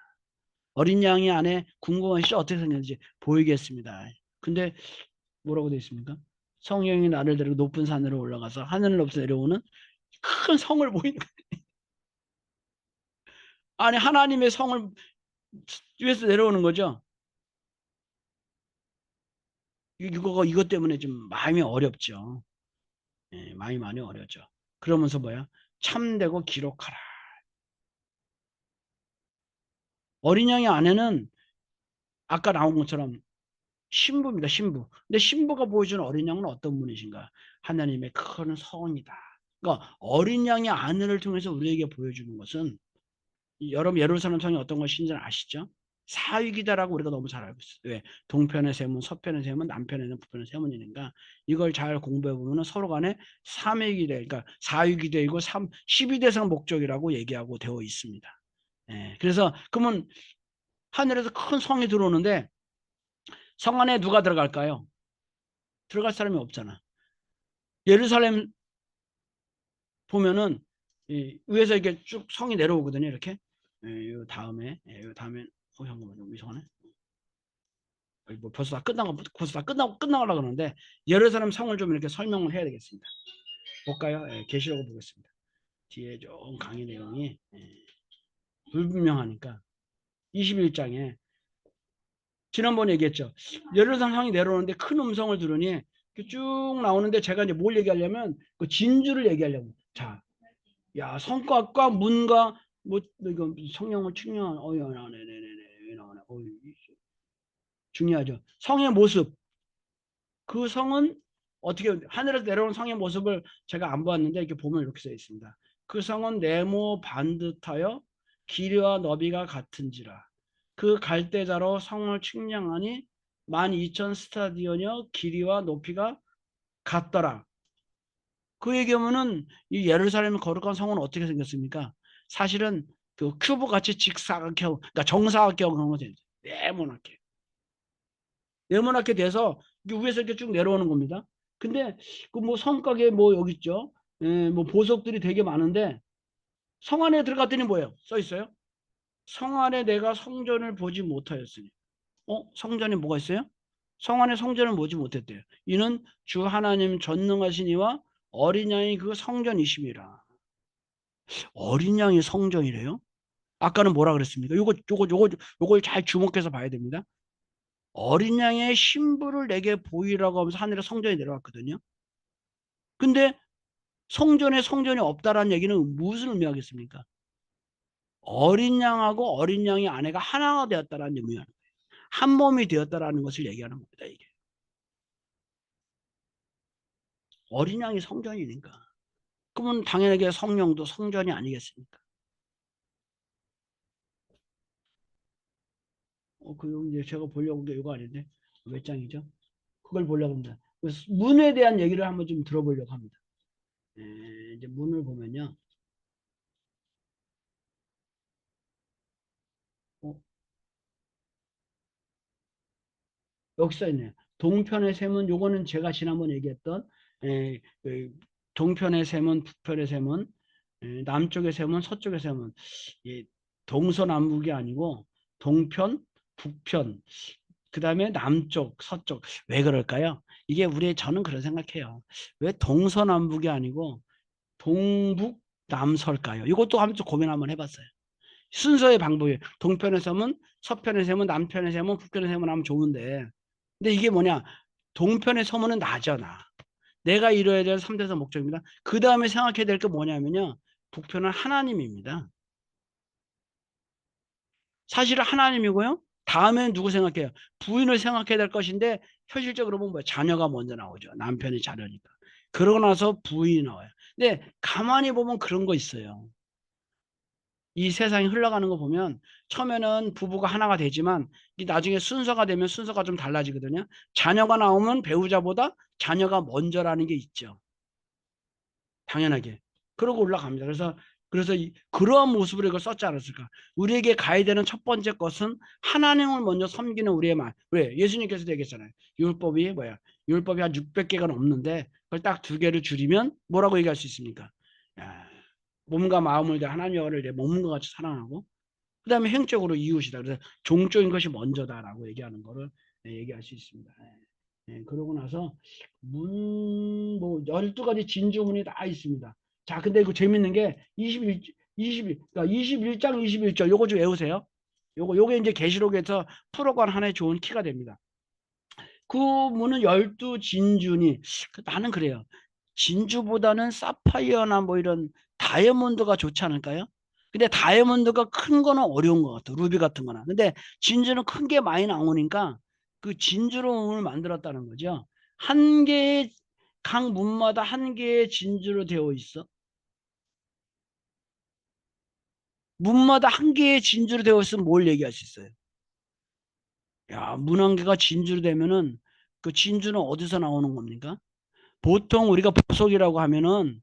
어린 양이 안에 궁금하시죠? 어떻게 생겼는지 보이겠습니다. 근데 뭐라고 되어 있습니까? 성령이 나를 데리고 높은 산으로 올라가서 하늘을 높이 내려오는 큰 성을 보이는 거예요. 아니, 하나님의 성을 위에서 내려오는 거죠. 이것 때문에 좀 마음이 어렵죠. 예, 마음이 많이 어렵죠. 그러면서 뭐야? 참되고 기록하라. 어린 양의 아내는 아까 나온 것처럼 신부입니다. 신부. 근데 신부가 보여주는 어린 양은 어떤 분이신가? 하나님의 큰 성이다. 그러니까 어린 양의 아내를 통해서 우리에게 보여주는 것은, 여러분 예루살렘 성이 어떤 것인지 아시죠? 사위기다라고 우리가 너무 잘 알고 있어요. 왜? 동편의 세문, 서편의 세문, 남편에는 북편의 세문이니까 이걸 잘 공부해 보면 서로 간에 삼위기대, 그러니까 사위기대이고 12대성 목적이라고 얘기하고 되어 있습니다. 예, 그래서 그러면 하늘에서 큰 성이 들어오는데 성 안에 누가 들어갈까요? 들어갈 사람이 없잖아. 예루살렘 보면은 위에서 이렇게 쭉 성이 내려오거든요. 이렇게. 요 다음에, 요 다음에, 잠깐만, 좀 이상하네. 뭐 벌써 다 끝나고, 벌써 다 끝나가려고 그러는데, 예루살렘 성을 좀 이렇게 설명을 해야 되겠습니다. 볼까요? 계시록을 보겠습니다. 뒤에 좀 강의 내용이 불분명하니까. 21장에 지난번에 얘기했죠. 예루살렘 성이 내려오는데 큰 음성을 들으니 쭉 나오는데, 제가 이제 뭘 얘기하려면 그 진주를 얘기하려고. 자, 야, 성곽과 문과 뭐 이거 성령을 측량한, 네네네, 나오네. 중요하죠. 성의 모습. 그 성은 어떻게, 하늘에서 내려온 성의 모습을 제가 안 보았는데 이렇게 보면 이렇게 써 있습니다. 그 성은 네모 반듯하여 길이와 너비가 같은지라. 그 갈대자로 성을 측량하니 12,000 스타디언이여 길이와 높이가 같더라. 그 얘기하면은 이 예루살렘 거룩한 성은 어떻게 생겼습니까? 사실은 그 큐브 같이 직사각형, 그러니까 정사각형으로 된 네모나게 네모나게 돼서 위에서 이렇게 쭉 내려오는 겁니다. 근데 그 뭐 성곽에 뭐 여기 있죠. 뭐 보석들이 되게 많은데 성 안에 들어갔더니 뭐예요? 써 있어요. 성 안에 내가 성전을 보지 못하였으니. 성전에 뭐가 있어요? 성 안에 성전을 보지 못했대요. 이는 주 하나님 전능하신 이와 어린 양이 그 성전이심이라. 어린 양이 성전이래요? 아까는 뭐라 그랬습니까? 요걸 잘 주목해서 봐야 됩니다. 어린 양의 신부를 내게 보이라고 하면서 하늘에 성전이 내려왔거든요. 근데 성전에 성전이 없다라는 얘기는 무엇을 의미하겠습니까? 어린 양하고 어린 양의 아내가 하나가 되었다라는 의미예요. 한 몸이 되었다라는 것을 얘기하는 겁니다. 이게. 어린 양이 성전이니까. 그러면 당연하게 성령도 성전이 아니겠습니까? 그 이제 제가 보려고 한 게 이거 아닌데 몇 장이죠? 그걸 보려고 합니다. 그래서 문에 대한 얘기를 한번 좀 들어보려고 합니다. 이제 문을 보면요. 어, 여기 써 있네요. 동편의 셈은 요거는 제가 지난번에 얘기했던 그 동편의 셈은 북편의 셈은 남쪽의 셈은 서쪽의 셈은 이 동서남북이 아니고 동편, 북편, 그 다음에 남쪽, 서쪽. 왜 그럴까요? 이게 저는 그런 생각해요. 왜 동서남북이 아니고 동북, 남설까요? 이것도 한번 좀 고민 한번 해봤어요. 순서의 방법이에요. 동편의 셈은 서편의 셈은 남편의 셈은 북편의 셈은 하면 좋은데 근데 이게 뭐냐? 동편의 서문은 나잖아. 내가 이뤄야 될 3대서 목적입니다. 그 다음에 생각해야 될 게 뭐냐면요. 북편은 하나님입니다. 사실은 하나님이고요. 다음에는 누구 생각해요? 부인을 생각해야 될 것인데 현실적으로 보면 뭐예요? 자녀가 먼저 나오죠. 남편이 자녀니까. 그러고 나서 부인이 나와요. 근데 가만히 보면 그런 거 있어요. 이 세상이 흘러가는 거 보면 처음에는 부부가 하나가 되지만 나중에 순서가 되면 순서가 좀 달라지거든요. 자녀가 나오면 배우자보다 자녀가 먼저라는 게 있죠. 당연하게. 그러고 올라갑니다. 그래서 그러한 모습으로 이걸 썼지 않았을까. 우리에게 가야 되는 첫 번째 것은 하나님을 먼저 섬기는 우리의 말. 왜? 예수님께서도 얘기했잖아요. 율법이 뭐야? 율법이 한 600개가 넘는데 그걸 딱 2개를 줄이면 뭐라고 얘기할 수 있습니까? 야, 몸과 마음을 내 하나님 여호와를 내 몸과 같이 사랑하고 그 다음에 행적으로 이웃이다. 그래서 종적인 것이 먼저다라고 얘기하는 거를 얘기할 수 있습니다. 그러고 나서 뭐 12가지 진주문이 다 있습니다. 자, 근데 그 재밌는 게 그러니까 21장 21절 요거 좀 외우세요. 요게 이제 계시록에서 풀어간 하나의 좋은 키가 됩니다. 그 문은 12진주니 나는 그래요. 진주보다는 사파이어나 뭐 이런 다이아몬드가 좋지 않을까요? 근데 다이아몬드가 큰 거는 어려운 것 같아. 루비 같은 거나. 근데 진주는 큰 게 많이 나오니까 그 진주로 문을 만들었다는 거죠. 한 개의 각 문마다 한 개의 진주로 되어 있어. 문마다 한 개의 진주로 되어 있으면 뭘 얘기할 수 있어요? 야, 문 한 개가 진주로 되면은 그 진주는 어디서 나오는 겁니까? 보통 우리가 보석이라고 하면은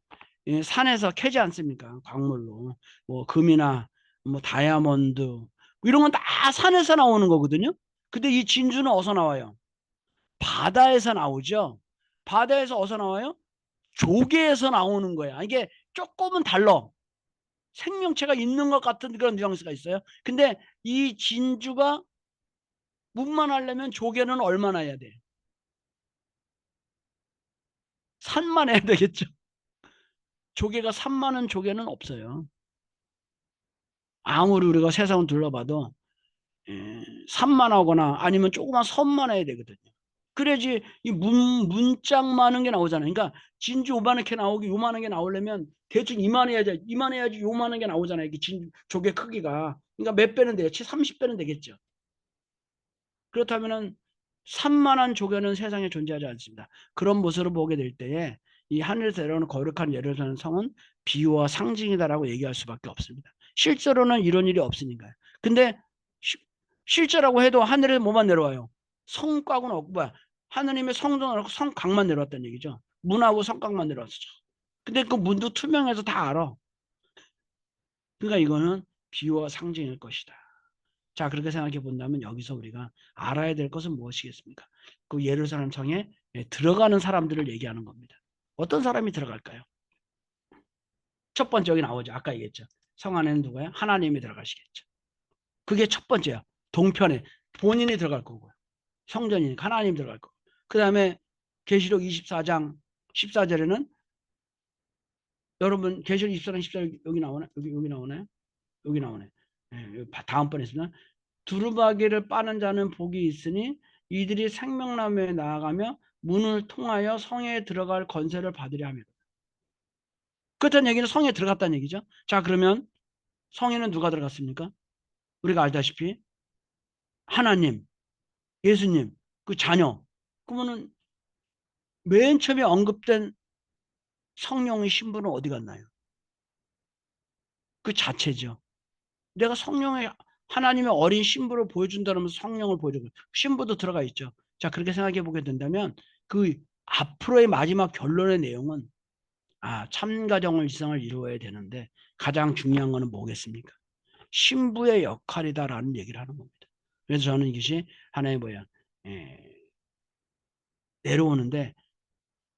산에서 캐지 않습니까? 광물로. 뭐 금이나 뭐 다이아몬드 이런 건 다 산에서 나오는 거거든요. 근데 이 진주는 어디서 나와요? 바다에서 나오죠. 바다에서 어디서 나와요? 조개에서 나오는 거야. 이게 조금은 달라. 생명체가 있는 것 같은 그런 뉘앙스가 있어요. 근데 이 진주가 문만하려면 조개는 얼마나 해야 돼? 산만 해야 되겠죠. 조개가 산 많은 조개는 없어요. 아무리 우리가 세상을 둘러봐도 산만하거나 아니면 조그만 섬만 해야 되거든요. 그래야지 이 문짝 많은 게 나오잖아요. 그러니까 진주 요만하게 나오기 요만한 게 나오려면 대충 이만해야지 요만한 게 나오잖아요. 이게 조개 크기가. 그러니까 몇 배는 되겠지? 30배는 되겠죠. 그렇다면은 산만한 조개는 세상에 존재하지 않습니다. 그런 모습을 보게 될 때에 이 하늘에서 내려오는 거룩한 예루살렘 성은 비유와 상징이다라고 얘기할 수밖에 없습니다. 실제로는 이런 일이 없으니까요. 근데 실제라고 해도 하늘에 뭐만 내려와요? 성곽은 없고 뭐야? 하느님의 성전을 없고 성곽만 내려왔다는 얘기죠. 문하고 성곽만 내려왔죠. 근데 그 문도 투명해서 다 알아. 그러니까 이거는 비유와 상징일 것이다. 자, 그렇게 생각해 본다면 여기서 우리가 알아야 될 것은 무엇이겠습니까? 그 예루살렘 성에 들어가는 사람들을 얘기하는 겁니다. 어떤 사람이 들어갈까요? 첫 번째 여기 나오죠. 아까 얘기했죠. 성 안에는 누구야? 하나님이 들어가시겠죠. 그게 첫 번째야. 동편에 본인이 들어갈 거고요. 성전이니까 하나님 들어갈 거고. 그 다음에 계시록 24장 14절에는 여러분 계시록 24장 14절 여기 나오나? 여기 나오나요? 여기 나오네. 다음번에 있으면 두루마기를 빠는 자는 복이 있으니 이들이 생명나무에 나아가며 문을 통하여 성에 들어갈 권세를 받으려 합니다. 그렇다는 얘기는 성에 들어갔다는 얘기죠. 자, 그러면 성에는 누가 들어갔습니까? 우리가 알다시피 하나님, 예수님, 그 자녀. 그러면은 맨 처음에 언급된 성령의 신부는 어디 갔나요? 그 자체죠. 내가 성령의 하나님의 어린 신부를 보여준다면 성령을 보여주고 신부도 들어가 있죠. 자, 그렇게 생각해 보게 된다면 그 앞으로의 마지막 결론의 내용은 참가정을 이상을 이루어야 되는데 가장 중요한 거는 뭐겠습니까? 신부의 역할이다라는 얘기를 하는 겁니다. 그래서 저는 이것이 하나의 내려오는데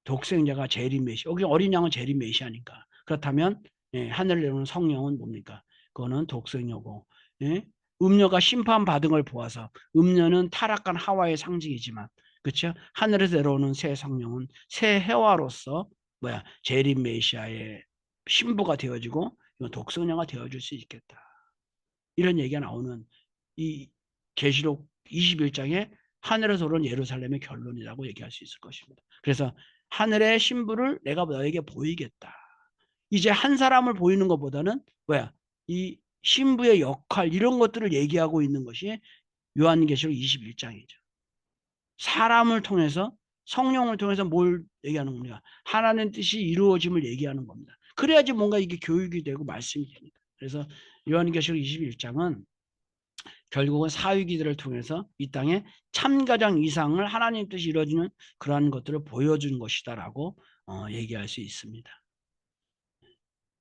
독생자가 재림 메시, 여기 어린 양은 재림 메시아니까. 그렇다면 하늘 내려오는 성령은 뭡니까? 그거는 독생녀고, 음녀가 심판받은 걸 보아서 음녀는 타락한 하와의 상징이지만, 그렇죠? 하늘에서 내려오는 새 성령은 새 해와로서 재림 메시아의 신부가 되어지고 이건 독생녀가 되어줄 수 있겠다. 이런 얘기가 나오는 이 계시록 21장에 하늘에서 오른 예루살렘의 결론이라고 얘기할 수 있을 것입니다. 그래서 하늘의 신부를 내가 너에게 보이겠다. 이제 한 사람을 보이는 것보다는 이 신부의 역할 이런 것들을 얘기하고 있는 것이 요한계시록 21장이죠. 사람을 통해서 성령을 통해서 뭘 얘기하는 겁니까? 하나님 뜻이 이루어짐을 얘기하는 겁니다. 그래야지 뭔가 이게 교육이 되고 말씀이 됩니다. 그래서 요한계시록 21장은 결국은 사위기들을 통해서 이 땅에 참가장 이상을 하나님 뜻이 이루어지는 그러한 것들을 보여준 것이다라고 얘기할 수 있습니다.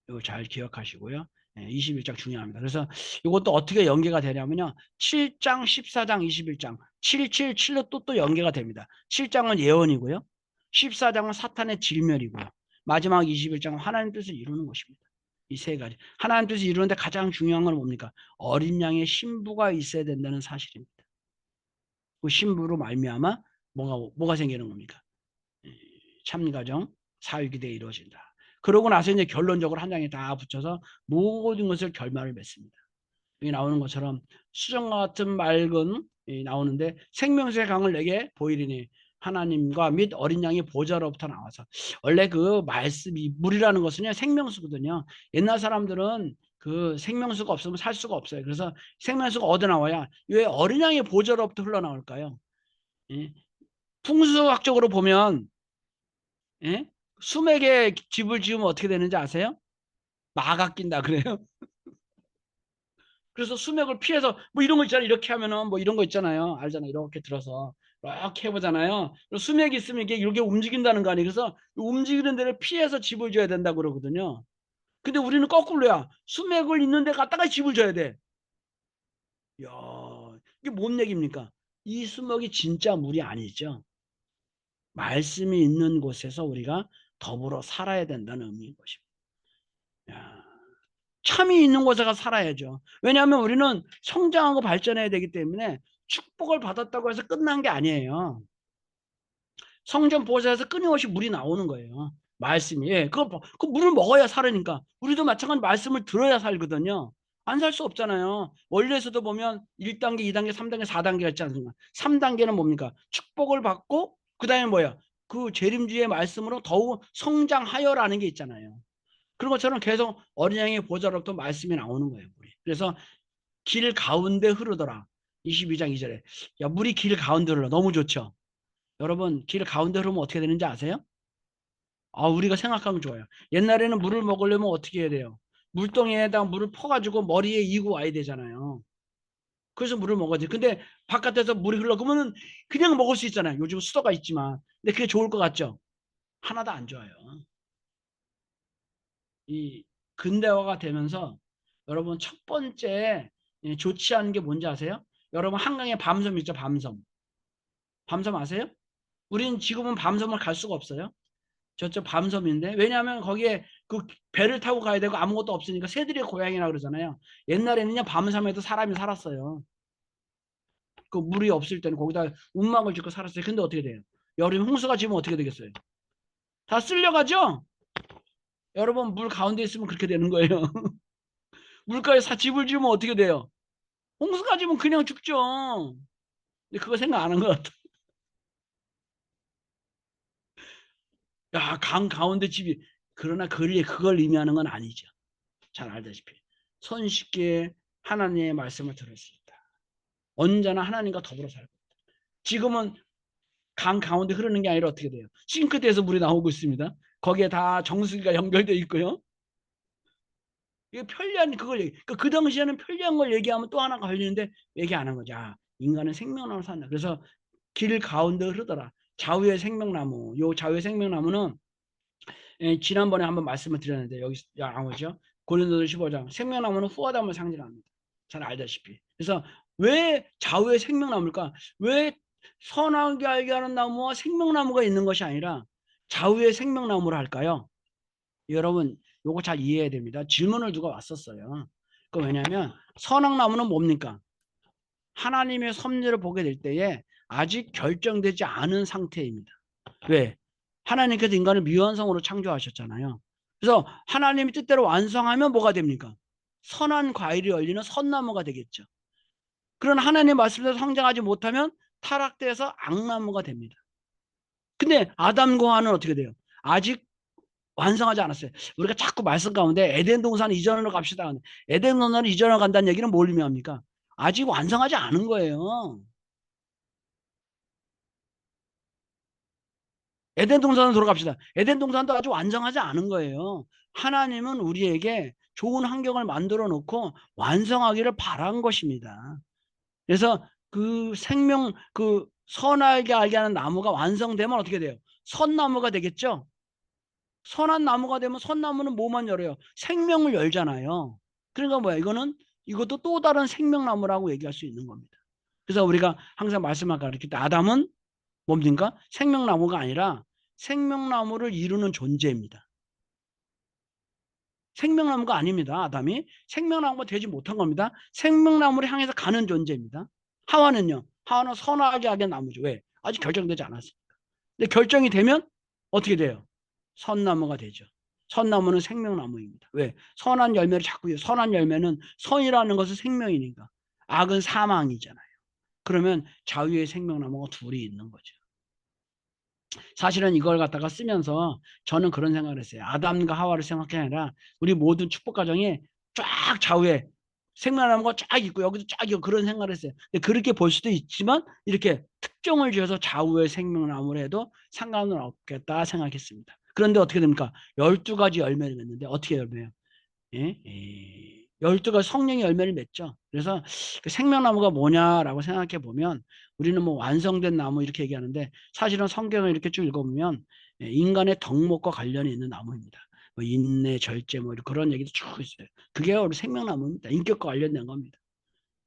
이거 잘 기억하시고요. 21장 중요합니다. 그래서 이것도 어떻게 연계가 되냐면요. 7장, 14장, 21장 777로 또 연계가 됩니다. 7장은 예언이고요. 14장은 사탄의 질멸이고요. 마지막 21장은 하나님 뜻을 이루는 것입니다. 이 세 가지. 하나님 뜻을 이루는데 가장 중요한 건 뭡니까? 어린 양의 신부가 있어야 된다는 사실입니다. 그 신부로 말미암아 뭐가 생기는 겁니까? 참가정, 사유기대에 이루어진다. 그러고 나서 이제 결론적으로 한 장에 다 붙여서 모든 것을 결말을 맺습니다. 여기 나오는 것처럼 수정과 같은 맑은 나오는데 생명수의 강을 내게 보이리니 하나님과 및 어린 양의 보좌로부터 나와서 원래 그 말씀이 물이라는 것은요 생명수거든요. 옛날 사람들은 그 생명수가 없으면 살 수가 없어요. 그래서 생명수가 어디 나와야 왜 어린 양의 보좌로부터 흘러나올까요? 예? 풍수학적으로 보면 수맥에 집을 지으면 어떻게 되는지 아세요? 마가 낀다 그래요. 그래서 수맥을 피해서 뭐 이런 거 있잖아요. 이렇게 하면은 뭐 이런 거 있잖아요. 알잖아요. 이렇게 들어서 이렇게 해보잖아요. 수맥이 있으면 이게 이렇게 움직인다는 거 아니에요. 그래서 움직이는 데를 피해서 집을 지어야 된다고 그러거든요. 근데 우리는 거꾸로야. 수맥을 있는 데 갖다가 집을 져야 돼. 이야, 이게 뭔 얘기입니까? 이 수맥이 진짜 물이 아니죠. 말씀이 있는 곳에서 우리가 더불어 살아야 된다는 의미인 것입니다. 야, 참이 있는 곳에 가 살아야죠. 왜냐하면 우리는 성장하고 발전해야 되기 때문에 축복을 받았다고 해서 끝난 게 아니에요. 성전 보좌에서 끊임없이 물이 나오는 거예요. 말씀이. 그 물을 먹어야 살으니까. 우리도 마찬가지 말씀을 들어야 살거든요. 안 살 수 없잖아요. 원리에서도 보면 1단계, 2단계, 3단계, 4단계가 있지 않습니까? 3단계는 뭡니까? 축복을 받고 그 다음에 뭐야? 그 재림주의 말씀으로 더욱 성장하여라는 게 있잖아요. 그런 것처럼 계속 어린 양의 보좌로부터 말씀이 나오는 거예요. 물이. 그래서 길 가운데 흐르더라. 22장 2절에. 야, 물이 길 가운데 흘러. 너무 좋죠. 여러분 길 가운데 흐르면 어떻게 되는지 아세요? 우리가 생각하면 좋아요. 옛날에는 물을 먹으려면 어떻게 해야 돼요? 물동이에다가 물을 퍼가지고 머리에 이고 와야 되잖아요. 그래서 물을 먹어야지. 근데 바깥에서 물이 흘러 그러면 그냥 먹을 수 있잖아요. 요즘 수도가 있지만. 근데 그게 좋을 것 같죠? 하나도 안 좋아요. 이 근대화가 되면서 여러분 첫 번째 좋지 않은 게 뭔지 아세요? 여러분 한강에 밤섬 있죠? 밤섬 아세요? 우린 지금은 밤섬을 갈 수가 없어요. 저쪽 밤섬인데 왜냐하면 거기에 그 배를 타고 가야 되고 아무것도 없으니까 새들의 고향이라 그러잖아요. 옛날에는요 밤섬에도 사람이 살았어요. 그 물이 없을 때는 거기다 움막을 짓고 살았어요. 근데 어떻게 돼요? 여름 홍수가 지면 어떻게 되겠어요? 다 쓸려가죠? 여러분 물 가운데 있으면 그렇게 되는 거예요. 물가에 집을 지으면 어떻게 돼요? 홍수가 지면 그냥 죽죠. 근데 그거 생각 안 한 것 같아. 야, 강 가운데 집이 그러나 그걸 의미하는 건 아니죠. 잘 알다시피 손쉽게 하나님의 말씀을 들을 수 있다. 언제나 하나님과 더불어 살고 있다. 지금은 강 가운데 흐르는 게 아니라 어떻게 돼요? 싱크대에서 물이 나오고 있습니다. 거기에 다 정수기가 연결되어 있고요. 이게 편리한 그걸 그 당시에는 편리한 걸 얘기하면 또 하나 걸리는데 얘기 안 한 거죠. 아, 인간은 생명나무를 산다. 그래서 길 가운데 흐르더라. 좌우의 생명나무. 요 좌우의 생명나무는 지난번에 한번 말씀을 드렸는데 여기 나오죠. 고린도서 15장. 생명나무는 후아담을 상징합니다. 잘 알다시피. 그래서 왜 좌우의 생명나무일까? 왜 선하게 알게 하는 나무와 생명나무가 있는 것이 아니라 좌우의 생명나무를 할까요? 여러분 요거 잘 이해해야 됩니다. 질문을 누가 왔었어요. 그 왜냐하면 선악나무는 뭡니까? 하나님의 섭리를 보게 될 때에 아직 결정되지 않은 상태입니다. 왜? 하나님께서 인간을 미완성으로 창조하셨잖아요. 그래서 하나님이 뜻대로 완성하면 뭐가 됩니까? 선한 과일이 열리는 선나무가 되겠죠. 그런 하나님의 말씀대로 성장하지 못하면 타락돼서 악나무가 됩니다. 근데 아담과 하와는 어떻게 돼요? 아직 완성하지 않았어요. 우리가 자꾸 말씀 가운데 에덴 동산 이전으로 갑시다. 에덴 동산을 이전으로 간다는 얘기는 뭘 의미합니까? 아직 완성하지 않은 거예요. 에덴 동산으로 돌아갑시다. 에덴 동산도 아주 완성하지 않은 거예요. 하나님은 우리에게 좋은 환경을 만들어 놓고 완성하기를 바란 것입니다. 그래서 그 생명, 그 선하게 알게 하는 나무가 완성되면 어떻게 돼요? 선나무가 되겠죠? 선한 나무가 되면 선나무는 뭐만 열어요? 생명을 열잖아요. 그러니까 뭐야? 이것도 또 다른 생명나무라고 얘기할 수 있는 겁니다. 그래서 우리가 항상 말씀을 가르칠 때 아담은 뭡니까? 생명나무가 아니라 생명나무를 이루는 존재입니다. 생명나무가 아닙니다. 아담이 생명나무가 되지 못한 겁니다. 생명나무를 향해서 가는 존재입니다. 하와는요. 하와는 선하게 하게 나무죠. 왜? 아직 결정되지 않았어요. 근데 결정이 되면 어떻게 돼요? 선나무가 되죠. 선나무는 생명나무입니다. 왜? 선한 열매를 자꾸 선한 열매는 선이라는 것은 생명이니까. 악은 사망이잖아요. 그러면 자유의 생명나무가 둘이 있는 거죠. 사실은 이걸 갖다가 쓰면서 저는 그런 생각을 했어요. 아담과 하와를 생각해 아니라 우리 모든 축복 가정에 쫙 좌우에 생명나무가 쫙 있고 여기도 쫙 있고 그런 생각을 했어요. 근데 그렇게 볼 수도 있지만 이렇게 특정을 지어서 좌우에 생명나무를 해도 상관은 없겠다 생각했습니다. 그런데 어떻게 됩니까? 12가지 열매를 맺는데 어떻게 열매요? 예? 12가지 성령의 열매를 맺죠. 그래서 그 생명나무가 뭐냐라고 생각해 보면 우리는 뭐 완성된 나무 이렇게 얘기하는데 사실은 성경을 이렇게 쭉 읽어보면 인간의 덕목과 관련이 있는 나무입니다. 뭐 인내, 절제 뭐 그런 얘기도 쭉 있어요. 그게 우리 생명나무입니다. 인격과 관련된 겁니다.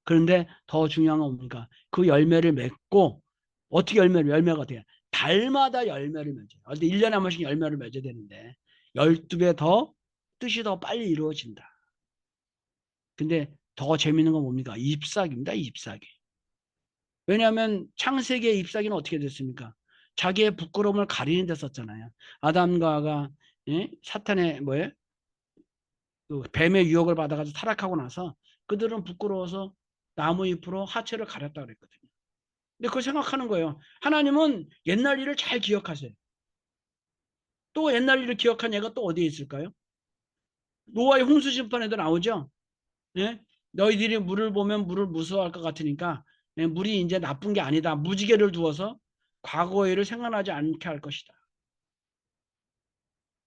그런데 더 중요한 건 뭡니까? 그 열매를 맺고 어떻게 열매가 돼요? 달마다 열매를 맺어요. 어디 1년에 한 번씩 열매를 맺어야 되는데 12배 더 뜻이 더 빨리 이루어진다. 근데 더 재밌는 건 뭡니까? 잎사귀입니다. 잎사귀. 왜냐하면 창세기의 잎사귀는 어떻게 됐습니까? 자기의 부끄러움을 가리는 데 썼잖아요. 아담과 하가 사탄의 뭐예요? 그 뱀의 유혹을 받아가지고 타락하고 나서 그들은 부끄러워서 나무 잎으로 하체를 가렸다 그랬거든요. 근데 그걸 생각하는 거예요. 하나님은 옛날 일을 잘 기억하세요. 또 옛날 일을 기억한 얘가 또 어디에 있을까요? 노아의 홍수 심판에도 나오죠. 예? 너희들이 물을 보면 물을 무서워할 것 같으니까 물이 이제 나쁜 게 아니다. 무지개를 두어서 과거의 일을 생각나지 않게 할 것이다.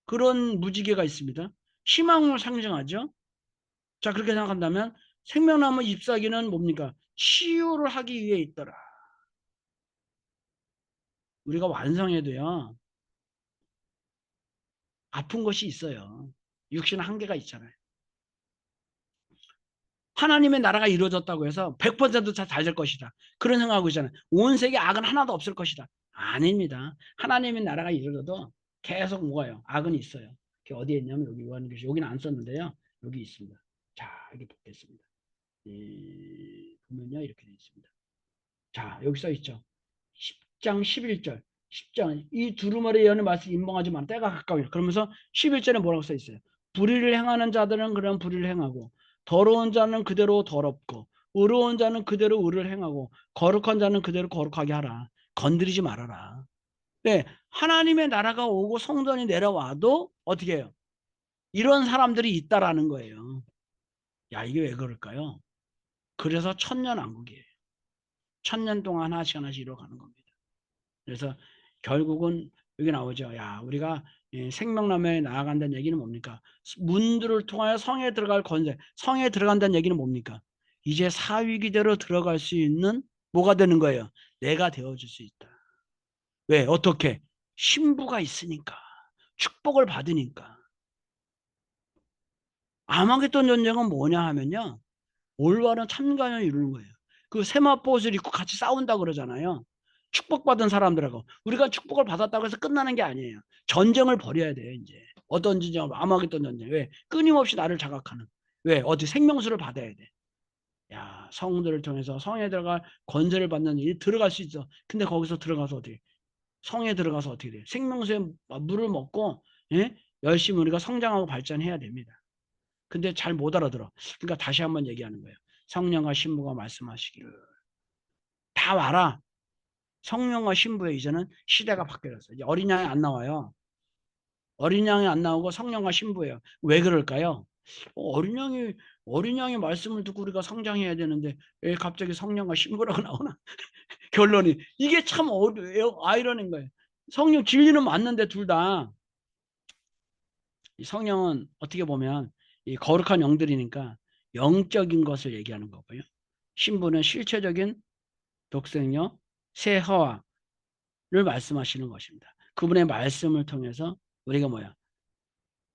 그런 무지개가 있습니다. 희망을 상징하죠. 자, 그렇게 생각한다면 생명나무 잎사귀는 뭡니까? 치유를 하기 위해 있더라. 우리가 완성해도요. 아픈 것이 있어요. 육신은 한계가 있잖아요. 하나님의 나라가 이루어졌다고 해서 100%잘 될 것이다. 그런 생각하고 있잖아요. 온 세계 악은 하나도 없을 것이다. 아닙니다. 하나님의 나라가 이루어져도 계속 뭐가요? 악은 있어요. 그게 어디에 있냐면 여기 요한계시 여기는 안 썼는데요. 여기 있습니다. 자, 여기 보겠습니다. 보면요 이렇게 되어 있습니다. 자, 여기 써 있죠. 10장 11절. 10장 이 두루마리 예언의 말씀 임봉하지만 때가 가까워요. 그러면서 11절에 뭐라고 써 있어요? 불의를 행하는 자들은 그런 불의를 행하고 더러운 자는 그대로 더럽고 의로운 자는 그대로 의를 행하고 거룩한 자는 그대로 거룩하게 하라. 건드리지 말아라. 네, 하나님의 나라가 오고 성전이 내려와도 어떻게 해요? 이런 사람들이 있다라는 거예요. 야, 이게 왜 그럴까요? 그래서 천년왕국이에요. 1000년 동안 하나씩 하나씩 이뤄가는 겁니다. 그래서 결국은 여기 나오죠. 야, 우리가 생명나무에 나아간다는 얘기는 뭡니까? 문들을 통하여 성에 들어갈 권세, 성에 들어간다는 얘기는 뭡니까? 이제 사위기대로 들어갈 수 있는 뭐가 되는 거예요? 내가 되어줄 수 있다. 왜? 어떻게? 신부가 있으니까. 축복을 받으니까. 아마겟돈 전쟁은 뭐냐 하면요. 올바른 참관을 이루는 거예요. 그 세마포옷을 입고 같이 싸운다 그러잖아요. 축복받은 사람들하고. 우리가 축복을 받았다고 해서 끝나는 게 아니에요. 전쟁을 벌여야 돼요, 이제. 어떤 전쟁, 아마겟돈 전쟁. 왜? 끊임없이 나를 자각하는. 왜? 어디 생명수를 받아야 돼. 야, 성들을 통해서 성에 들어갈 권세를 받는 일이 들어갈 수 있어. 근데 거기서 들어가서 어떻게? 성에 들어가서 어떻게 돼? 생명수의 물을 먹고, 예? 열심히 우리가 성장하고 발전해야 됩니다. 근데 잘 못 알아들어. 그러니까 다시 한번 얘기하는 거예요. 성령과 신부가 말씀하시기를 다 와라. 성령과 신부의 이제는 시대가 바뀌었어요. 이제 어린 양이 안 나와요. 어린 양이 안 나오고 성령과 신부예요. 왜 그럴까요? 어린 양의 말씀을 듣고 우리가 성장해야 되는데 왜 갑자기 성령과 신부라고 나오나? 결론이 이게 참 아이러니인 거예요. 성령 진리는 맞는데 둘 다 성령은 어떻게 보면 이 거룩한 영들이니까 영적인 것을 얘기하는 거고요. 신부는 실체적인 독생녀 세허와를 말씀하시는 것입니다. 그분의 말씀을 통해서 우리가 뭐야?